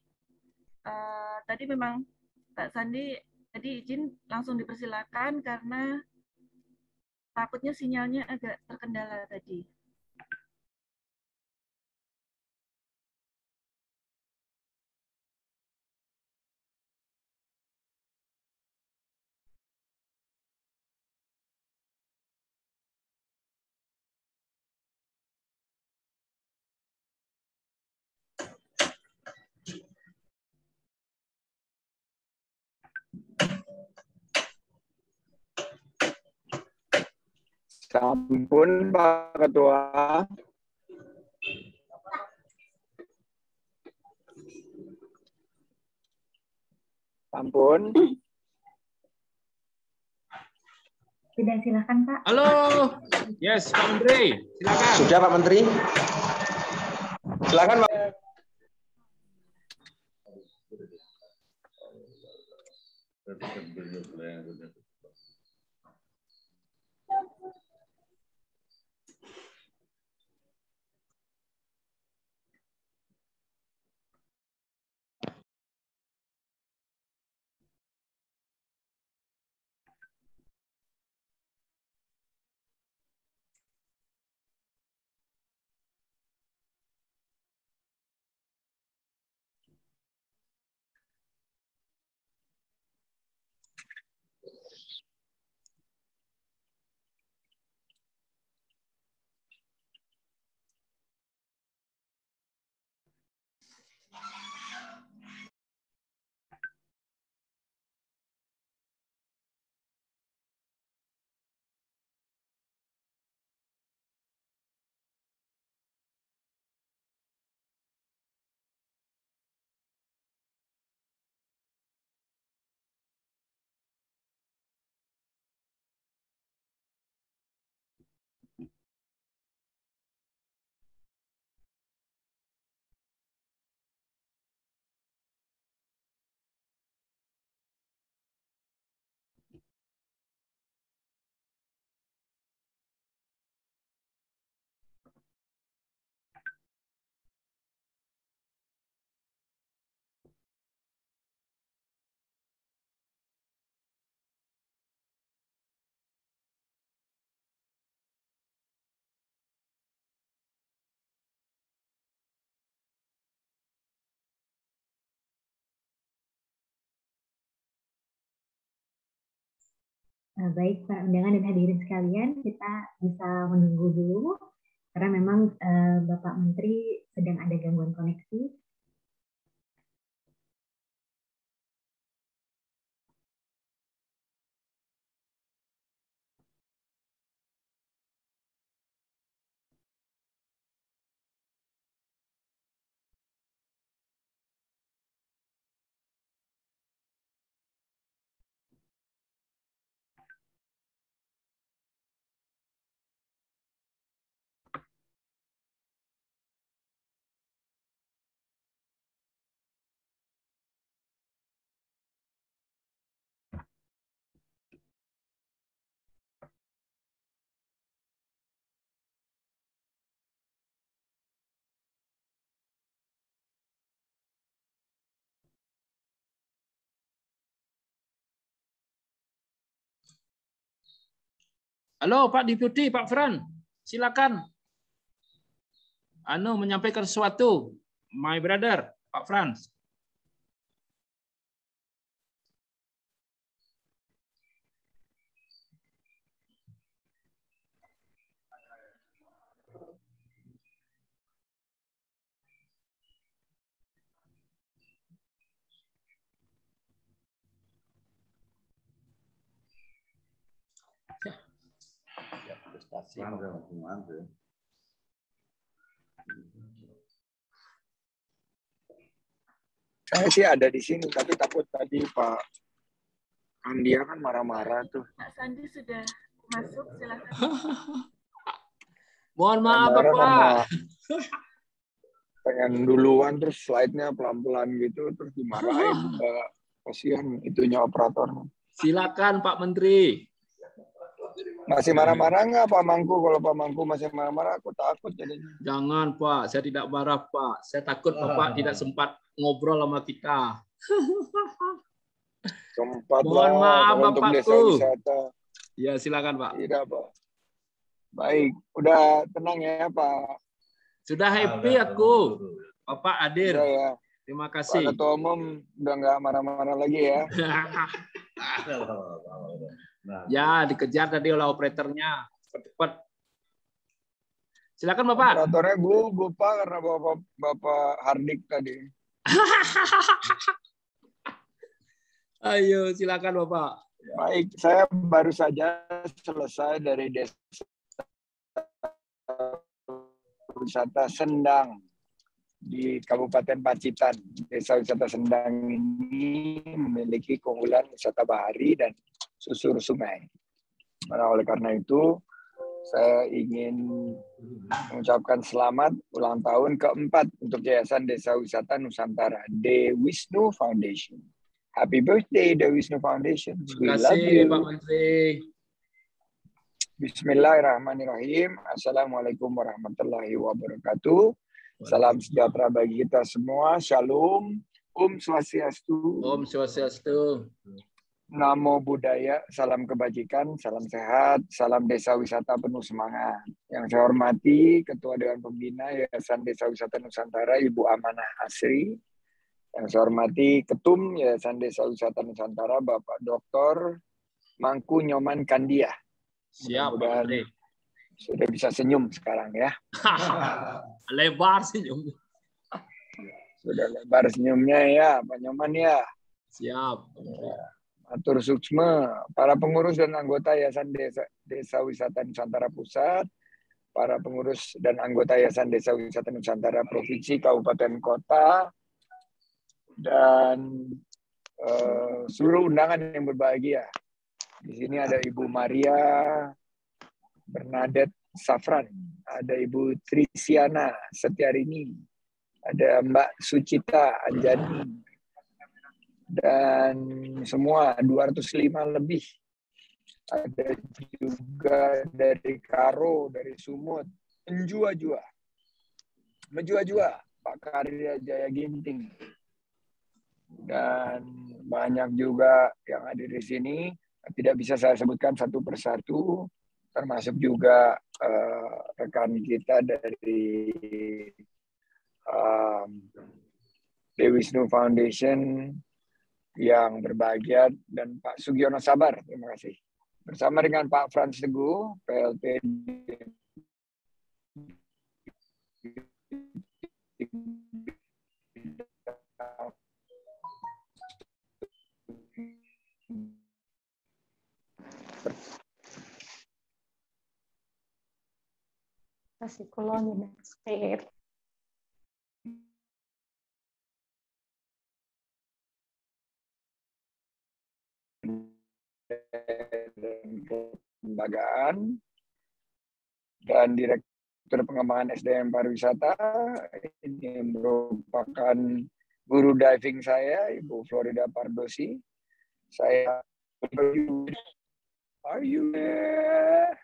tadi memang Pak Sandi tadi izin langsung dipersilakan karena takutnya sinyalnya agak terkendala tadi. Sampun Pak Ketua. Sampun. Sudah, silakan Pak. Halo. Yes, Pak Menteri. Silakan. Sudah Pak Menteri. Silakan Pak. Baik, Pak undangan dan hadirin sekalian, kita bisa menunggu dulu karena memang Bapak Menteri sedang ada gangguan koneksi. Halo Pak Deputi, Pak Fran. Silakan. Menyampaikan sesuatu. My brother, Pak Frans. Saya sih ada di sini, tapi takut tadi Pak Andia kan marah-marah tuh. Pak Sandi sudah masuk, silakan. Mohon maaf Marah Bapak. karena pengen duluan terus slide-nya pelan-pelan gitu, terus dimarahin. Kasihan itunya operator. Silakan Pak Menteri. Masih marah-marah nggak Pak Mangku? Kalau Pak Mangku masih marah-marah, aku takut jadinya. Jangan Pak, saya tidak marah Pak. Saya takut Bapak tidak sempat ngobrol sama kita. Sempat Mohon lah, maaf kalau untuk desa Bapakku. wisata. Ya silakan Pak. Tidak Pak. Baik, udah tenang ya Pak. Sudah happy aku. Bapak hadir. Udah ya. Terima Pak kasih. Ketua Umum udah nggak marah-marah lagi ya. Ya, dikejar tadi oleh operatornya. Cepat. Silakan Bapak. Operatornya gugup Pak karena Bapak Hardik tadi. Ayo, silakan Bapak. Baik, saya baru saja selesai dari desa Wisata Sendang di Kabupaten Pacitan. Desa wisata Sendang ini memiliki keunggulan wisata bahari dan susur sungai. Nah, oleh karena itu, saya ingin mengucapkan selamat ulang tahun keempat untuk Yayasan Desa Wisata Nusantara, The Wisnu Foundation. Happy birthday, The Wisnu Foundation. We love you. Pak Menteri. Bismillahirrahmanirrahim. Assalamualaikum warahmatullahi wabarakatuh. Salam sejahtera bagi kita semua. Shalom. Swastiastu. Om Swastiastu. Namo Buddhaya. Salam kebajikan, salam sehat, salam desa wisata penuh semangat. Yang saya hormati Ketua Dewan Pembina Yayasan Desa Wisata Nusantara, Ibu Amanah Asri. Yang saya hormati Ketum Yayasan Desa Wisata Nusantara, Bapak Dr. Mangku Nyoman Kandia. Siap, Pak Menteri. Sudah bisa senyum sekarang ya. Lebar senyum. Sudah lebar senyumnya ya, Pak Nyoman ya. Siap. Atur suksma, para pengurus dan anggota Yayasan Desa Wisata Nusantara Pusat, para pengurus dan anggota Yayasan Desa Wisata Nusantara Provinsi, Kabupaten, Kota, dan seluruh undangan yang berbahagia. Di sini ada Ibu Maria Bernadette Safran, ada Ibu Trisiana Setiarini, ada Mbak Sucita Anjani, dan semua 205 lebih. Ada juga dari Karo, dari Sumut, Menjua-jua, Pak Karya Jaya Ginting, dan banyak juga yang hadir di sini. Tidak bisa saya sebutkan satu persatu, termasuk juga rekan kita dari The Wisnu Foundation yang berbahagia, dan Pak Sugiono Sabar, terima kasih. Bersama dengan Pak Frans Teguh, PLT Kasih kulon next page. Kelembagaan dan Direktur Pengembangan SDM Pariwisata. Ini merupakan guru diving saya, Ibu Florida Pardosi. Saya are you there?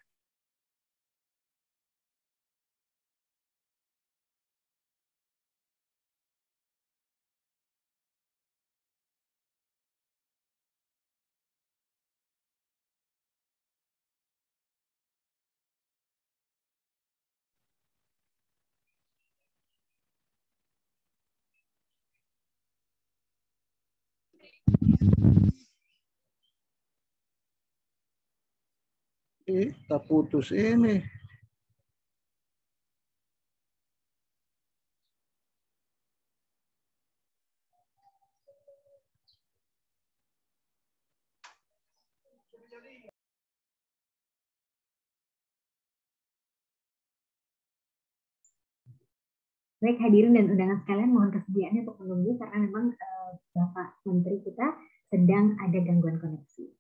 Kita putus ini. Baik, hadirin dan undangan sekalian, mohon kesediaannya untuk menunggu karena memang Bapak Menteri kita sedang ada gangguan koneksi.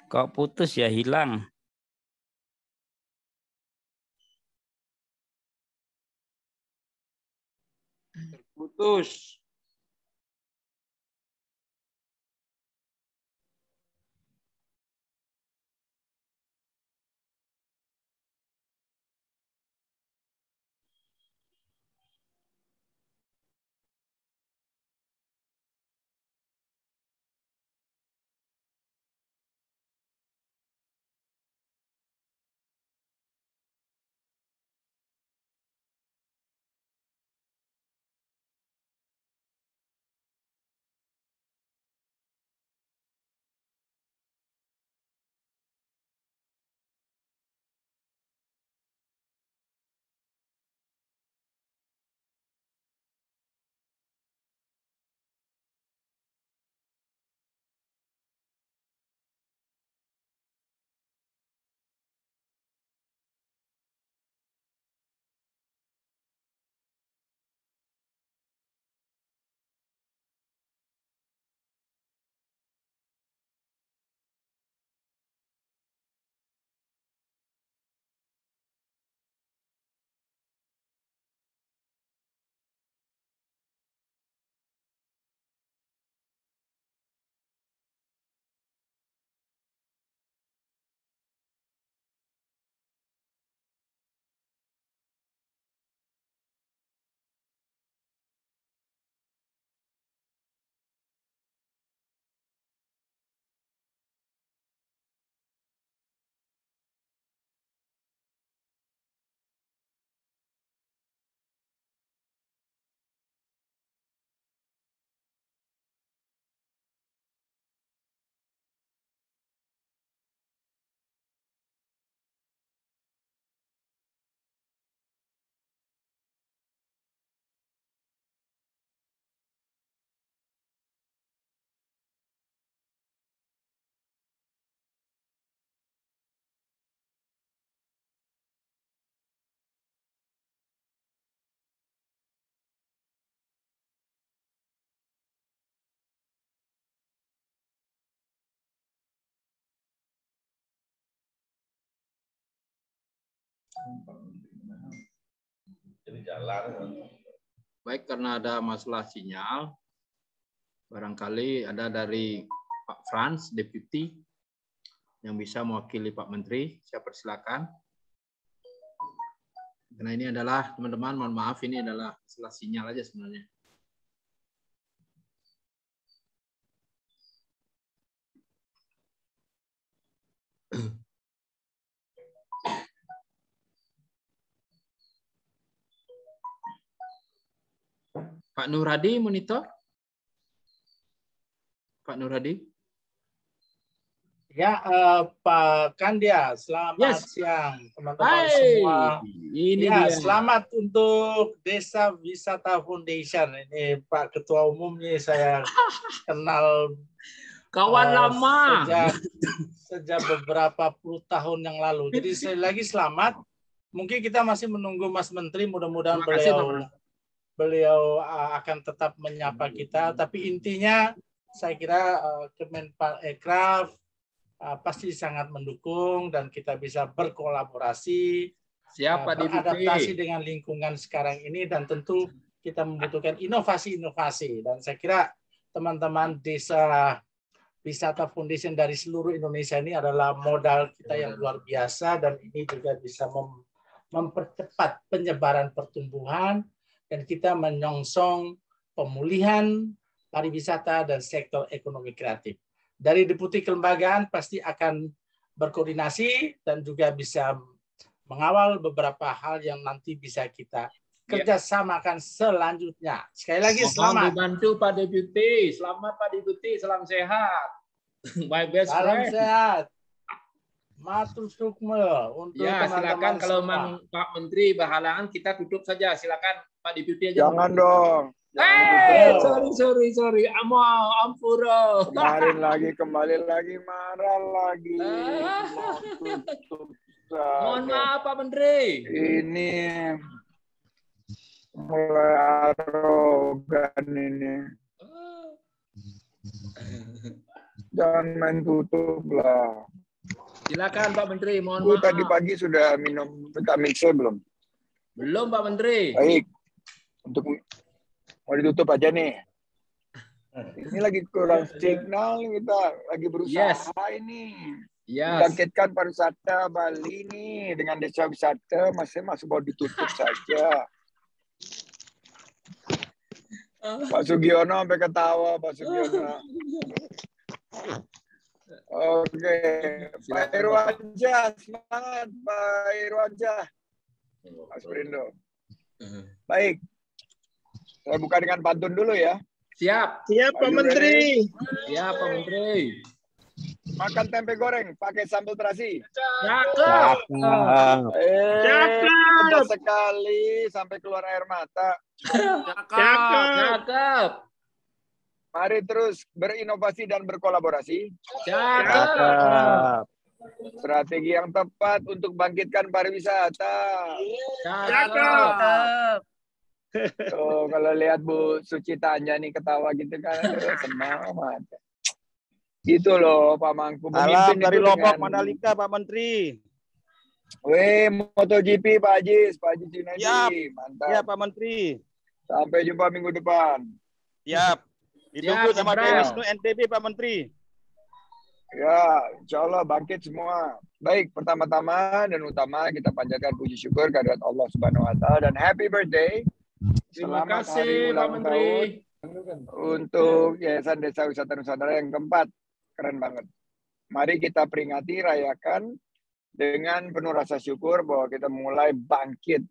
Kok putus ya, hilang? Putus. Baik, karena ada masalah sinyal, barangkali ada dari Pak Frans, Deputi, yang bisa mewakili Pak Menteri. Saya persilakan. Karena ini adalah, teman-teman, mohon maaf, ini adalah masalah sinyal aja sebenarnya. Pak Nur Hadi, monitor. Pak Nur Hadi. Ya, Pak Kandia, selamat siang teman-teman Hai, semua. ini ya, dia. Selamat untuk Desa Wisata Foundation. Ini Pak Ketua Umum nih saya kenal kawan lama sejak beberapa puluh tahun yang lalu. Jadi sekali lagi selamat. Mungkin kita masih menunggu Mas Menteri, mudah-mudahan beliau akan tetap menyapa kita. Tapi intinya saya kira Kemenparekraf pasti sangat mendukung dan kita bisa berkolaborasi, beradaptasi dengan lingkungan sekarang ini, dan tentu kita membutuhkan inovasi-inovasi. Dan saya kira teman-teman Desa Wisata Foundation dari seluruh Indonesia ini adalah modal kita yang luar biasa, dan ini juga bisa mempercepat penyebaran pertumbuhan, dan kita menyongsong pemulihan pariwisata dan sektor ekonomi kreatif. Dari Deputi Kelembagaan pasti akan berkoordinasi dan juga bisa mengawal beberapa hal yang nanti bisa kita kerjasamakan selanjutnya. Sekali lagi selamat. Dibantu Pak Deputi. Selamat Pak Deputi. Salam sehat. My best Salam friend. sehat. Matur sukma untuk silakan. Kalau memang Pak Menteri berhalangan, kita tutup saja. Silakan Pak Deputi aja. Jangan dong. Sorry. Ampura. Kembali lagi marah lagi. Mohon maaf Pak Menteri. Ini mulai arogan ini. Jangan main tutup lah. Silakan Pak Menteri, mohon maaf. Tadi pagi sudah minum vitamin C belum? Belum Pak Menteri. Baik. Untuk mau ditutup aja nih. Ini lagi kurang signal, kita lagi berusaha ini. Membangkitkan pariwisata Bali nih dengan desa wisata, masih mau ditutup saja. Pak Sugiono sampai ketawa, Pak Sugiono. Oke, Pak Irwansyah, semangat Pak Irwansyah. Mas Brindo. Baik. Saya buka dengan pantun dulu ya. Siap. Siap Pak Menteri. Siap Pak Menteri. Makan tempe goreng pakai sambal terasi. Cakep. Cakep sekali sampai keluar air mata. Cakep. Mari terus berinovasi dan berkolaborasi. Cakep. Strategi yang tepat untuk bangkitkan pariwisata. Cakep. Tuh, kalau lihat Bu Sucitanya nih ketawa gitu kan, senang amat. Gitu loh Pak Mangku. Salam dari Lombok, Mandalika Pak Menteri. Weh, MotoGP Pak Ajis Junaidi. Mantap. Ya Pak Menteri. Sampai jumpa minggu depan. Siap. Ditunggu sama Dewisnu NTB Pak Menteri. Ya, insya Allah bangkit semua. Baik, pertama-tama dan utama kita panjatkan puji syukur kehadirat Allah Subhanahu Wa Taala dan happy birthday. Terima Selamat kasih hari Pak ulang Menteri. tahun untuk Yayasan Desa Wisata Nusantara yang keempat. Keren banget. Mari kita peringati, rayakan dengan penuh rasa syukur bahwa kita mulai bangkit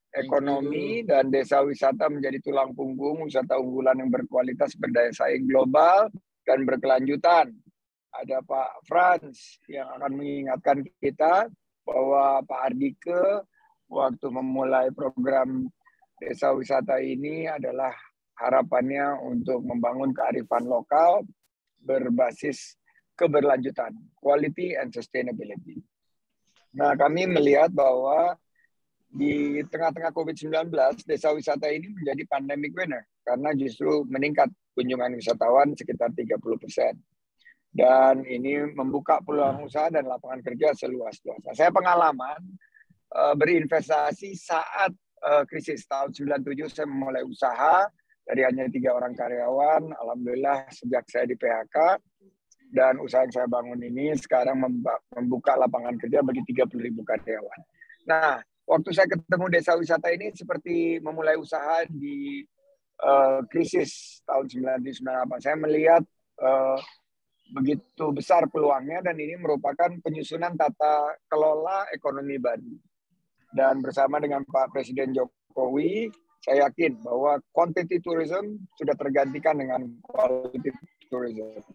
ekonomi dan desa wisata menjadi tulang punggung wisata unggulan yang berkualitas, berdaya saing global dan berkelanjutan. Ada Pak Frans yang akan mengingatkan kita bahwa Pak Ardike waktu memulai program desa wisata ini adalah harapannya untuk membangun kearifan lokal berbasis keberlanjutan, quality and sustainability. Nah, kami melihat bahwa di tengah-tengah COVID-19, desa wisata ini menjadi pandemic winner karena justru meningkat kunjungan wisatawan sekitar 30%. Dan ini membuka peluang usaha dan lapangan kerja seluas-luasnya. Saya pengalaman berinvestasi saat krisis. Tahun 97 saya memulai usaha dari hanya 3 orang karyawan. Alhamdulillah sejak saya di PHK dan usaha yang saya bangun ini sekarang membuka lapangan kerja bagi 30.000 karyawan. Nah, waktu saya ketemu desa wisata ini seperti memulai usaha di krisis tahun 1998. Saya melihat begitu besar peluangnya dan ini merupakan penyusunan tata kelola ekonomi baru. Dan bersama dengan Pak Presiden Jokowi, saya yakin bahwa quantity tourism sudah tergantikan dengan quality tourism.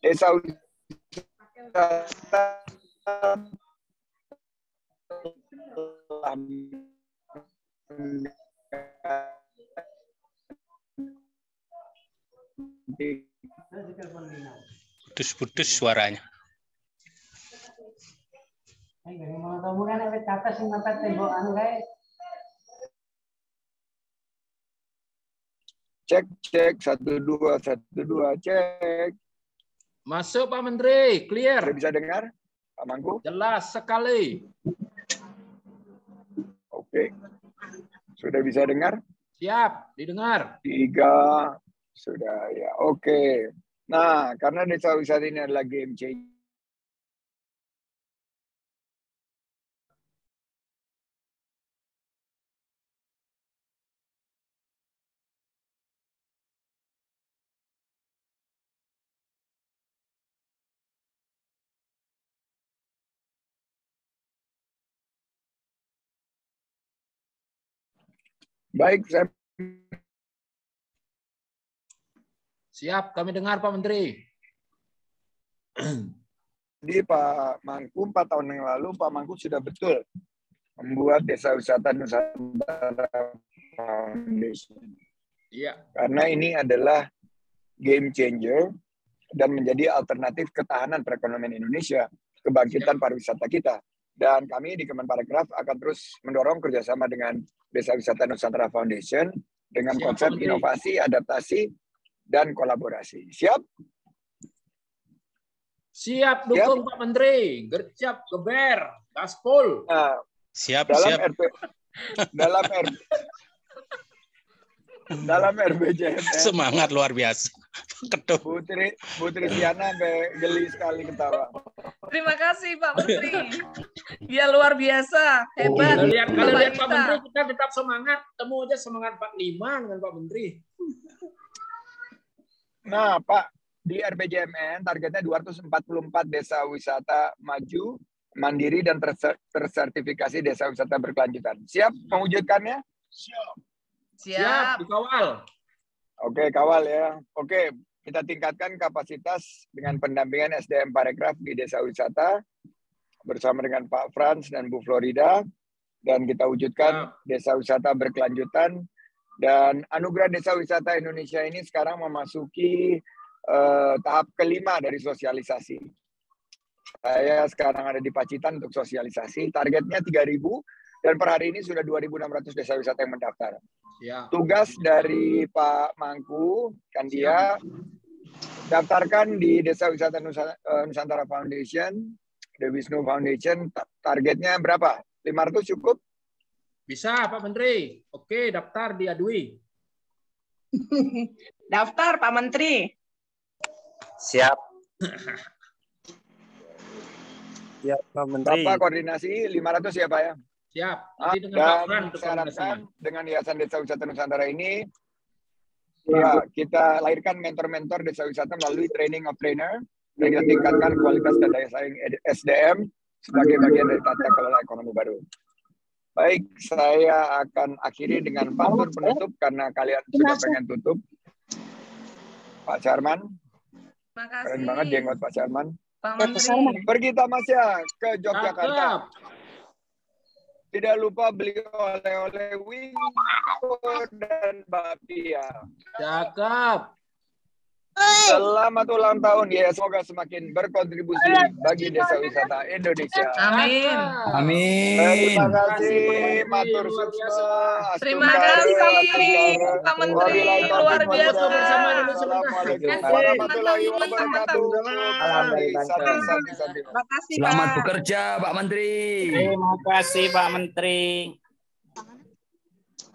Desa wisata putus-putus suaranya. Cek 1-2 cek. Masuk Pak Menteri, clear. Sudah bisa dengar, Pak Mangku? Jelas sekali. Oke. Sudah bisa dengar? Siap, didengar. 3, sudah ya. Oke. Nah, karena desa wisata ini adalah game changer. Baik, saya Siap, kami dengar Pak Menteri. Jadi Pak Mangku 4 tahun yang lalu Pak Mangku sudah betul membuat Desa Wisata Nusantara Foundation. Iya. Karena ini adalah game changer dan menjadi alternatif ketahanan perekonomian Indonesia, kebangkitan pariwisata kita. Dan kami di Kemenparekraf akan terus mendorong kerjasama dengan Desa Wisata Nusantara Foundation dengan konsep inovasi, adaptasi, dan kolaborasi. Siap? Siap dukung Pak Menteri. Gercap, geber, gaspol. Nah, siap, dalam dalam RPJMN. Semangat luar biasa. Putri Siana sampai geli sekali ketawa. Terima kasih Pak Menteri. Ya luar biasa, hebat. Kalau lihat Pak Menteri kita tetap semangat. Temu aja semangat 45 dengan Pak Menteri. Nah, Pak, di RPJMN targetnya 244 desa wisata maju, mandiri, dan tersertifikasi desa wisata berkelanjutan. Siap mewujudkannya? Siap, dikawal. Oke, kawal ya. Oke, kita tingkatkan kapasitas dengan pendampingan SDM Parekraf di desa wisata bersama dengan Pak Frans dan Bu Florida, dan kita wujudkan desa wisata berkelanjutan. Dan anugerah Desa Wisata Indonesia ini sekarang memasuki tahap kelima dari sosialisasi. Saya sekarang ada di Pacitan untuk sosialisasi. Targetnya 3.000 dan per hari ini sudah 2.600 desa wisata yang mendaftar. Ya. Tugas dari Pak Mangku, kan dia daftarkan di Desa Wisata Nusantara Foundation, The Wisnu Foundation. Targetnya berapa? 500 cukup? Bisa Pak Menteri. Oke, daftar diadui. Daftar Pak Menteri. Siap. Siap Pak Menteri. Bapak koordinasi 500 ya Pak ya? Siap. Dan saya harapkan dengan Yayasan Desa Wisata Nusantara ini ya, kita lahirkan mentor-mentor desa wisata melalui training of trainer dan kita tingkatkan kualitas dan daya saing SDM sebagai bagian dari tata kelola ekonomi baru. Baik, saya akan akhiri dengan pantun penutup karena kalian sudah pengen tutup. Pak Charman. Keren banget jenggot Pak Charman. Pergi tamasya ke Yogyakarta. Tidak lupa beli oleh-oleh Winko dan Bapia. Cakep. Selamat ulang tahun ya, semoga semakin berkontribusi bagi desa wisata Indonesia. Amin. Amin. Terima kasih, matur sukses. Terima kasih, Pak Menteri, luar biasa. Assalamualaikum warahmatullahi wabarakatuh. Terima kasih, Selamat Pak. bekerja, Pak Menteri. Terima kasih, Pak Menteri.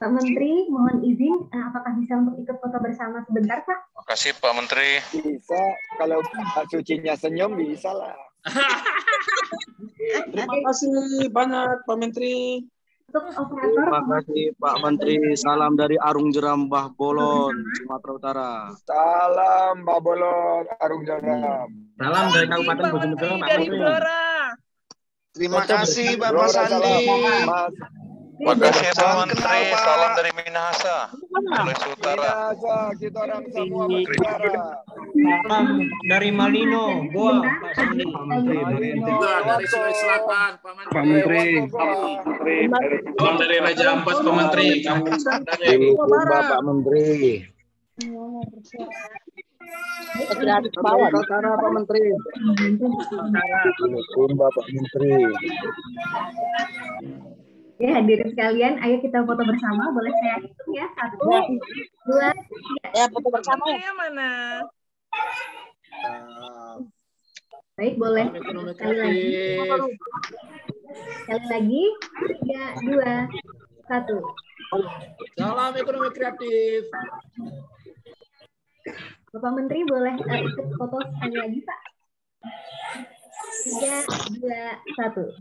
Pak Menteri, mohon izin, apakah bisa untuk ikut foto bersama sebentar, Pak? Terima kasih, Pak Menteri. Bisa, kalau Pak Sucinya senyum bisa lah. Terima kasih banyak Pak Menteri. Untuk operator, Terima kasih Pak Menteri. Salam dari Arung Jeram Mbah Bolon, Sumatera Utara. Salam Mbah Bolon, Arung Jeram. Salam dari Kabupaten Bojonegoro, Pak Dari Menteri. Blora. Terima kasih Bapak Sandi. Terima kasih, Pak Menteri. Salam dari Minahasa, Sulawesi Utara. Minahasa, kita orang semua bersaudara. Salam dari Malino, Goa, Pak Sandi. Pak Menteri dari Dari Sulawesi Selatan, Pak Pak Menteri. Salam dari Raja Ampat, Pak Menteri. Bapak Menteri. Utara, Pak Menteri. Bapak Menteri. Ya, hadirin sekalian, ayo kita foto bersama. Boleh saya hitung ya? 1, 2, 3. Ya, foto bersama. Yang mana? Baik, boleh. Sekali lagi. Sekali lagi. 3, 2, 1. Salam ekonomi kreatif. Bapak Menteri boleh ikut foto sekali lagi, Pak? 3, 2, 1.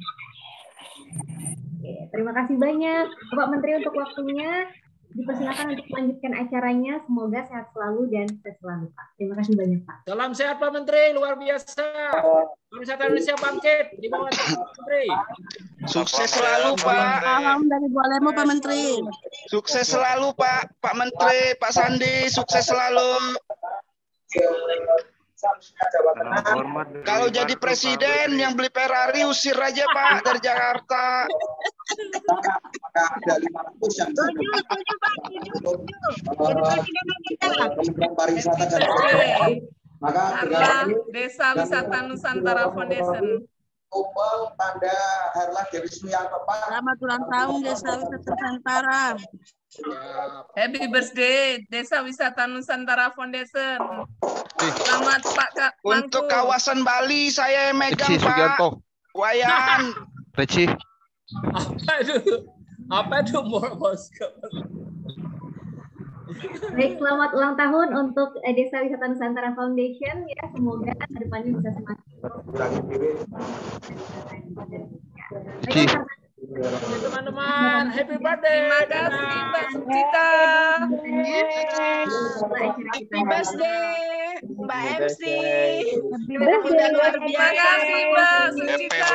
Oke, terima kasih banyak Bapak Menteri untuk waktunya. Dipersilakan untuk melanjutkan acaranya. Semoga sehat selalu dan sukses selalu, Pak. Terima kasih banyak, Pak. Salam sehat Pak Menteri, luar biasa. Pariwisata Indonesia bangkit di bawah Pak Menteri. Sukses selalu Pak. Salam dari Bualemo Pak Menteri. Sukses selalu Pak Menteri, Pak Sandi, sukses selalu. Kalau jadi presiden yang beli Ferrari usir aja Pak dari Jakarta. Ada 500 yang Kementerian Pariwisata dan maka Desa Wisata Nusantara Foundation. Tumpeng tanda Harlah Dewisnu yang tepat. Selamat ulang tahun Desa Wisata Nusantara. Happy birthday Desa Wisata Nusantara Foundation. Selamat Pak Mangku. Untuk kawasan Bali saya yang megang Pak. Wayan. Reci. Apa itu bos? Baik, selamat ulang tahun untuk Desa Wisata Nusantara Foundation. Ya, semoga kedepannya bisa semakin. Baik, teman-teman, happy birthday. Terima kasih Mbak Sucita. Happy birthday Mbak MC. Terima kasih Mbak Sucita.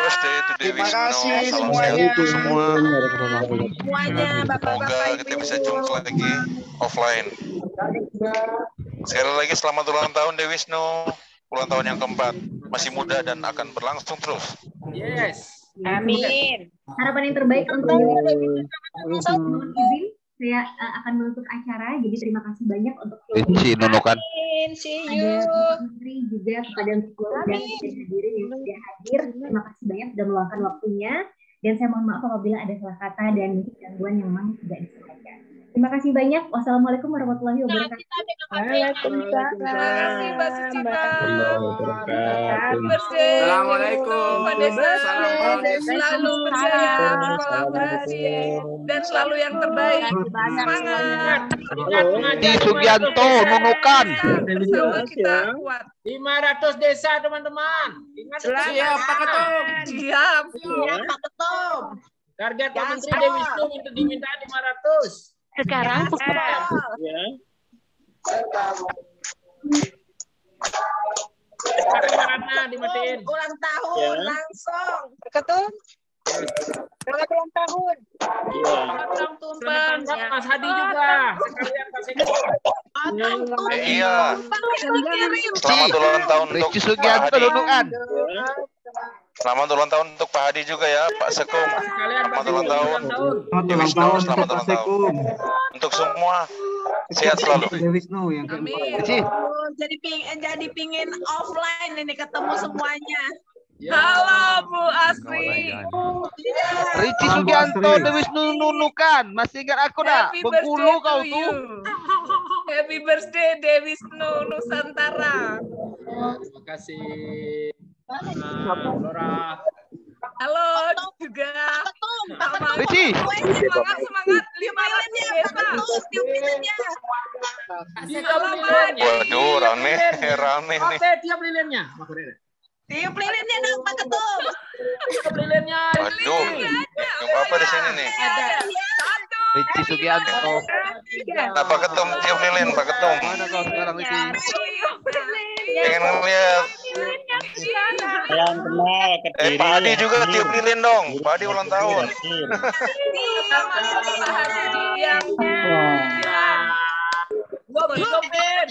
Terima kasih semuanya. Semuanya Semoga kita bisa jumpa lagi offline. Sekali lagi selamat ulang tahun Dewisnu. Ulang tahun yang keempat. Masih muda dan akan berlangsung terus. Yes. Amin. Harapan yang terbaik untuk mohon izin saya akan menutup acara. Jadi terima kasih banyak untuk Nunukan. See you. Menteri juga kepada keluarga yang hadirin yang sudah hadir. Terima kasih banyak sudah meluangkan waktunya. Dan saya mohon maaf apabila ada salah kata dan gangguan yang memang tidak disengaja. Terima kasih banyak. Wassalamualaikum warahmatullahi wabarakatuh. Waalaikumsalam. Terima kasih Mbak Sucita. Assalamualaikum. Pak Desa selalu berjaya berkolaborasi dan selalu yang terbaik. Semangat. Di Sugianto Nunukan. Bersama kita kuat. 500 desa teman-teman. Siap Pak Ketum. Siap Pak Ketum. Target Pak Menteri Dewisnu untuk diminta 500. Sekarang ya. Ulang tahun langsung. Ketum. Selamat ulang tahun. Selamat Mas Hadi juga. Sekalian kasih. Iya. Selamat ulang tahun untuk Pak Hadi. Selamat ulang tahun untuk Pak Hadi juga ya, Pak Sekung. Selamat ulang tahun. Selamat ulang tahun untuk semua. Sehat selalu. Wisnu yang keempat. Jadi pingin offline ini ketemu semuanya. Halo Bu Asri. Rici Sugianto Dewisnu Nunukan. Masih ingat aku nak? Bengkulu kau tuh. Happy birthday Dewisnu Nusantara. Terima kasih. Laura. Halo juga. Rici. Semangat 500 desa. Waduh, rame nih. Oke, tiap lilinnya. Tiup lilinnya dong Pak Ketum. Tiup lilinnya. Waduh, tiup apa di sini nih? Ada. Rici Sugianto. Pak Ketum, tiup lilin, Pak Ketum. Mana kau sekarang, Rici? Pengen ngeliat. Salam kenal Kediri. Pak Adi juga tiup lilin dong. Pak Adi ulang tahun. Gua belum Ben.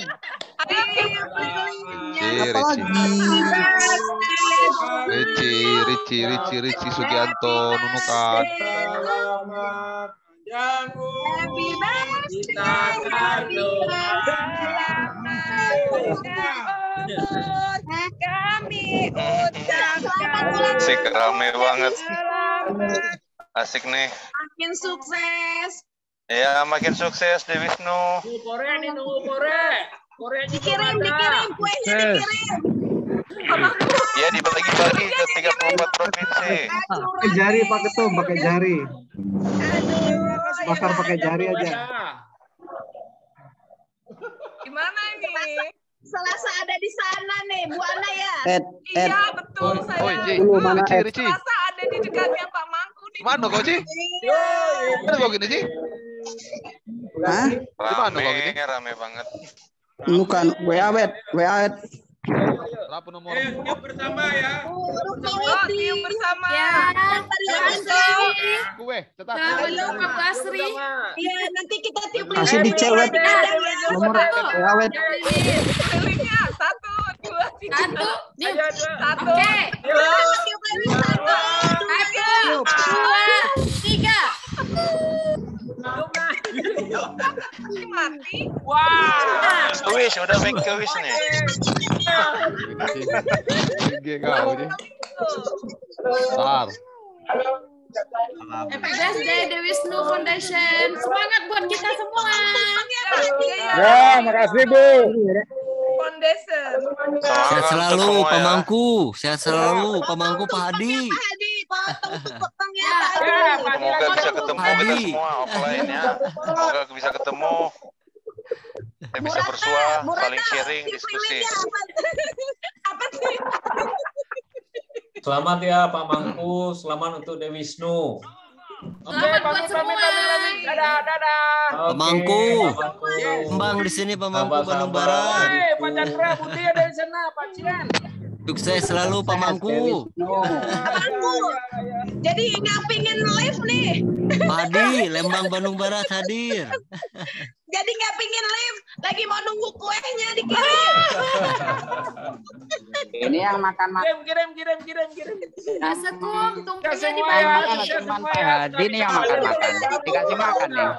Rici Sugianto Nunukan. Asik, rame banget. Asik nih. Makin sukses. Ya, makin sukses Dewisnu. Korea nih, nunggu Korea. Dikirim kuenya dikirim. Ya, dibagi-bagi ke 34 provinsi. Pakai jari Pak Ketum, pakai jari. Bakar pakai jari aja. Gimana ini? Selasa ada di sana nih, Bu Ana ya. Iya, betul saya. Rici. Selasa ada di dekatnya Pak Mangku nih. Mana kau, Ci? Mana kau gini, Ci? Hah? Rame banget. Lu kan WA. Berapa nomor? Tiup bersama ya. Tiup bersama. Ya, Kue, cetak. Halo Pak Asri. Iya, nanti kita tiup lilin. Kasih di cewek. Nomor WA. Lilinnya 1, 2, 3. 1. Oke. Tiup lilin 1, 2, 3. Mati. Wow. Wish, udah make ke wish nih. Tar. Happy birthday Dewisnu Foundation. Semangat buat kita semua. Ya, makasih Bu. Foundation. Sehat selalu Pak Mangku. Sehat selalu Pak Mangku, Pak Hadi. Semoga bisa ketemu kita semua offline ya. Semoga bisa ketemu. Kita bisa bersua, saling sharing, diskusi. Apa sih? Selamat ya Pak Mangku, selamat untuk Dewisnu. Oke, pamit. Dadah. Pak Mangku. Kembang di sini Pak Mangku, Bandung Barat. Pak Chandra Putih ada di sana, Pak Cian. Sukses selalu Pak Mangku. Jadi nggak pingin live nih. Pak Hadi, Lembang Bandung Barat hadir. Jadi nggak pingin live, lagi mau nunggu kuenya dikirim. Ini yang makan-makan. Kirim. Assalamualaikum, tumpengnya di Teman Pak Hadi nih yang makan-makan. Dikasih makan nih.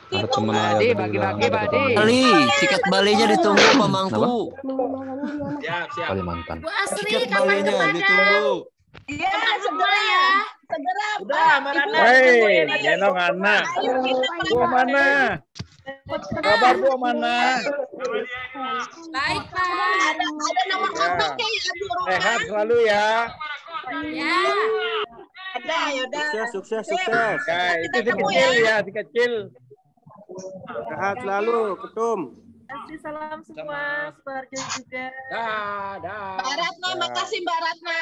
Hadi bagi-bagi Hadi. Bali, tiket Balinya ditunggu Pak Mangku. Siap. Kalimantan. Bu Asri, Tiket kapan Balinya kepada? ditunggu. Iya, segera ya. Segera. Udah, Marana. Hei, gendong anak. Bu mana? Kabar Bu mana? Baik Pak. Ada nomor kontaknya ya, Bu Roman. Sehat selalu ya. Ya. Ada, yaudah. Sukses. Nah, itu si kecil ya, si kecil. Sehat selalu, Ketum. Kasih salam semua, Suparjo juga. Dadah. Mbak Ratna, makasih Mbak Ratna.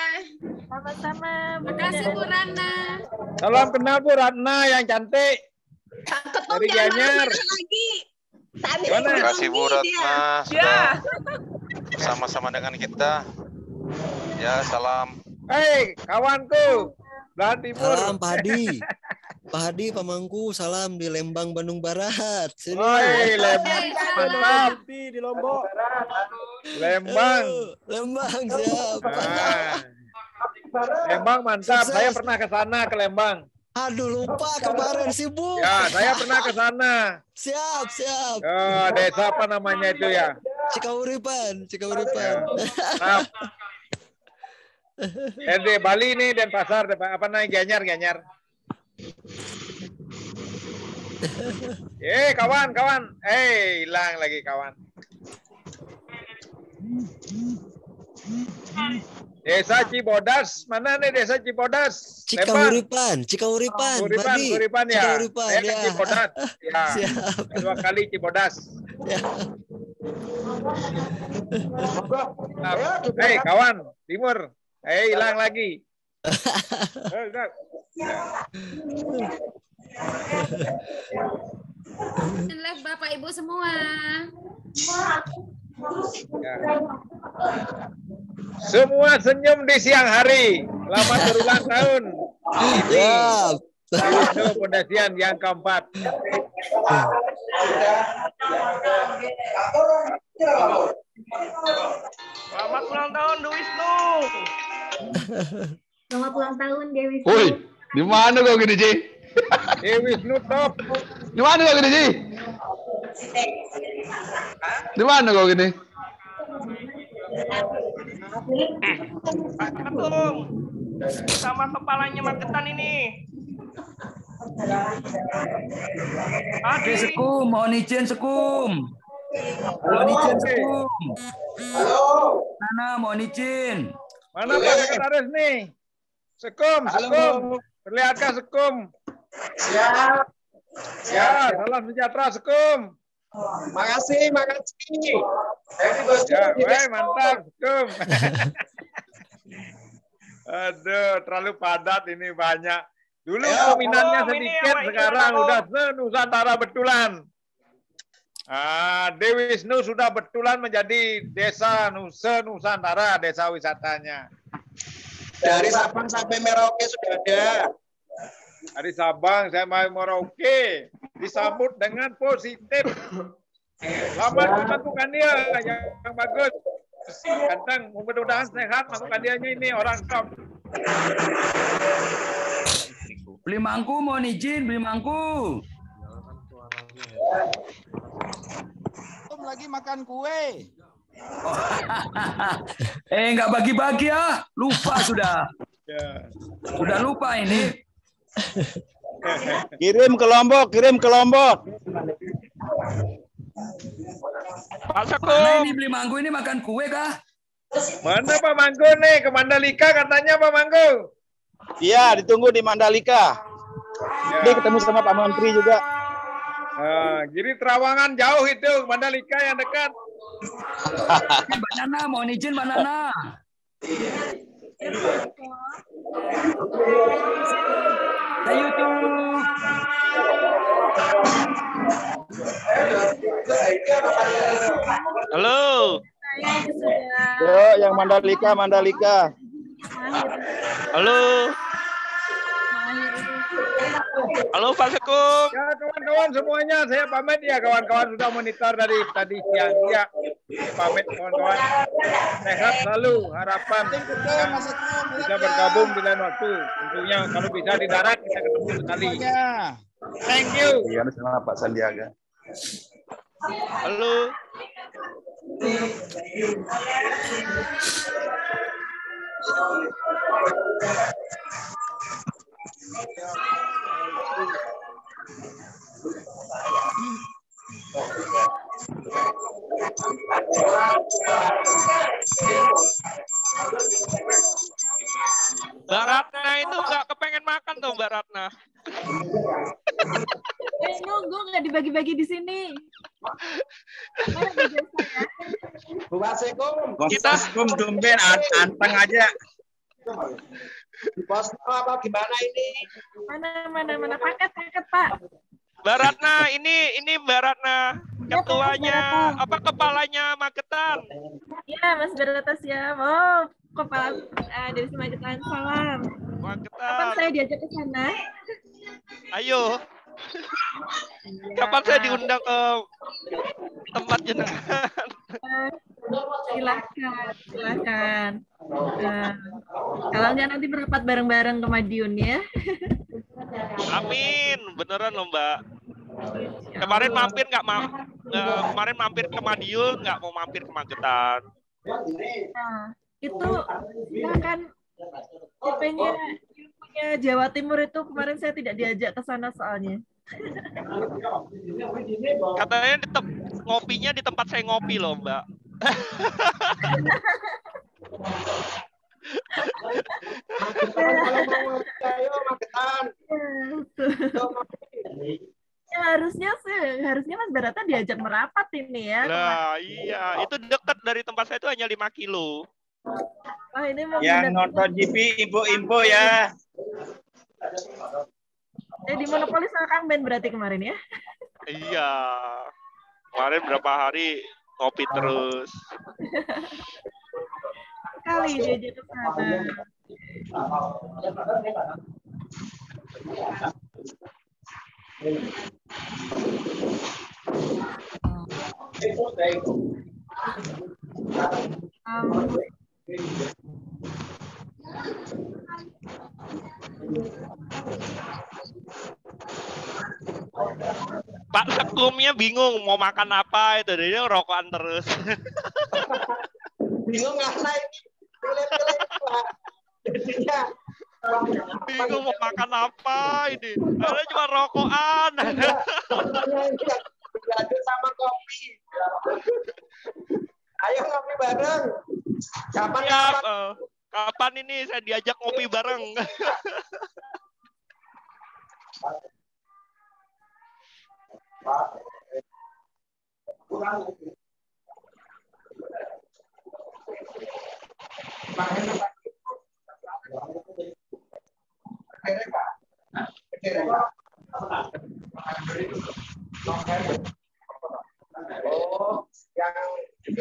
Sama-sama. Makasih Bu Rana. Salam kenal Bu Ratna yang cantik. Ketum Dari jangan Gianyar. marah lagi. Tadi Terima kasih Bu Ratna sudah bersama-sama dengan kita. Ya, salam. Hei, kawanku. Belahan Timur. Salam Pak Hadi. Pak Hadi, Pak Mangku, salam di Lembang, Bandung Barat. Sini. Oi, Lembang. Mantap. Di Lombok. Lembang. Lembang siap. Lembang mantap. Sukses. Saya pernah ke sana ke Lembang. Aduh, lupa kemarin sibuk. Ya, saya pernah ke sana. Siap. Oh, desa apa namanya itu ya? Cikauripan. Maaf. Di Bali nih, Denpasar, apa namanya? Gianyar. Kawan. Hilang lagi kawan. Desa Cibodas, mana nih desa Cibodas? Cikauripan. Cikauripan ya. Cikauripan, Saya ya. Cibodas. Ya. Siap. 2 kali Cibodas. Ya. Kawan, timur. Hilang lagi. Live Bapak Ibu semua. Ya. Semua senyum di siang hari. Selamat berulang tahun. Ya. Itu pondasian yang keempat. Selamat ulang tahun De Wisnu. Selamat ulang tahun Dewi. Woi, di mana kau gini, Ji? Dewi Wisnu top. Di mana kau gini, Ji? Di mana kau gini? Pak Ketum, sama kepalanya Magetan ini. Oke, Sekum, mohon izin Sekum. Mohon izin Sekum. Nana, mohon izin. Mana Pak Sekretaris nih? Sekum. Perlihatkan Sekum. Siap. Ya, salam sejahtera Sekum. Makasih. Ya, mantap Sekum. Aduh, terlalu padat ini banyak. Dulu peminatnya sedikit, sekarang udah se-Nusantara betulan. Dewi Wisnu sudah betulan menjadi desa se-Nusantara, desa wisatanya. Dari Sabang sampai Merauke sudah ada. Dari Sabang sampai Merauke disambut dengan positif. Selamat melakukan dia yang bagus. Ganteng, mudah-mudahan sehat melakukan dianya ini orang top. Beli mangku, mohon izin, beli mangku. Lagi makan kue. Nggak bagi-bagi ya, lupa sudah. Sudah lupa ini. Kirim ke Lombok. Mana ini beli mangku ini makan kue kah? Mana Pak Mangku nih? Ke Mandalika katanya Pak Mangku. Iya, ditunggu di Mandalika. Dia ketemu sama Pak Menteri juga. Jadi Terawangan jauh itu, Mandalika yang dekat. Mbak Nana, mohon izin Mbak Nana. YouTube. Halo. Yo, yang Mandalika. Halo. Halo Pak Sekum. Ya kawan-kawan semuanya, saya pamit ya kawan-kawan sudah monitor dari tadi siang ya. Pamit kawan-kawan. Sehat selalu, harapan yang bisa bergabung di lain waktu. Tentunya kalau bisa di darat kita ketemu sekali. Thank you. Iya, sama Pak Sandiaga. Halo. Mbak Ratna itu nggak kepengen makan tuh Mbak Ratna. Nunggu nggak dibagi-bagi di sini. Kita tumben anteng aja. Bos apa gimana ini? Mana paket Pak. Mbak Ratna, ini Mbak Ratna, ketuanya apa kepalanya Magetan? Iya Mas Barata siap. Oh, kepala dari Magetan, salam. Magetan. Kapan saya diajak ke sana? Ayo. Kapan saya diundang ke tempat jenengan? Silakan. Kalau nggak nanti berapat bareng-bareng ke Madiun ya. Amin, beneran loh Mbak. Kemarin mampir nggak kemarin mampir ke Madiun, nggak mau mampir ke Magetan. Nah, itu ya kan IP-nya Jawa Timur itu kemarin saya tidak diajak ke sana soalnya. Katanya ngopinya di tempat saya ngopi loh Mbak. Ya, harusnya Mas Barata diajak merapat ini ya. Nah, iya, itu dekat dari tempat saya itu hanya 5 kilo. Oh, ini mau yang nonton GP info ya. Di Monopolis sama Kang Ben berarti kemarin ya? Iya. Kemarin berapa hari ngopi terus. Kali diajak ke sana. Pak Sekumnya bingung mau makan apa itu, dia rokokan terus. Bingung karena ini pilih-pilih Pak. Jadinya bingung mau makan apa ini. Ada cuma rokokan. Berlanjut sama kopi. Ayo ngopi bareng. Kapan ini saya diajak ngopi bareng? Oh, yang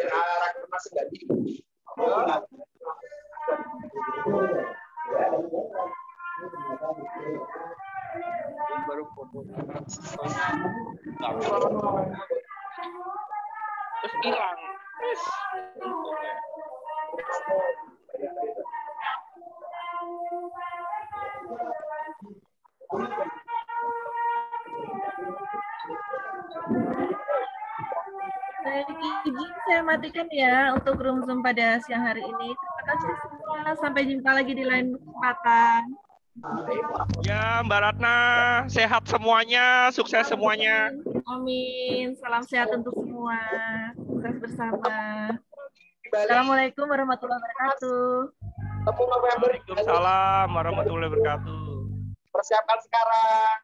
rakernas jadi. Terus hilang. Izin saya matikan ya untuk room Zoom pada siang hari ini. Terima kasih semua. Sampai jumpa lagi di lain kesempatan. Ya, Mbak Ratna, sehat semuanya, sukses semuanya. Amin. Salam sehat untuk semua. Sukses bersama. Assalamualaikum warahmatullahi wabarakatuh. Waalaikumsalam warahmatullahi wabarakatuh. Persiapkan sekarang.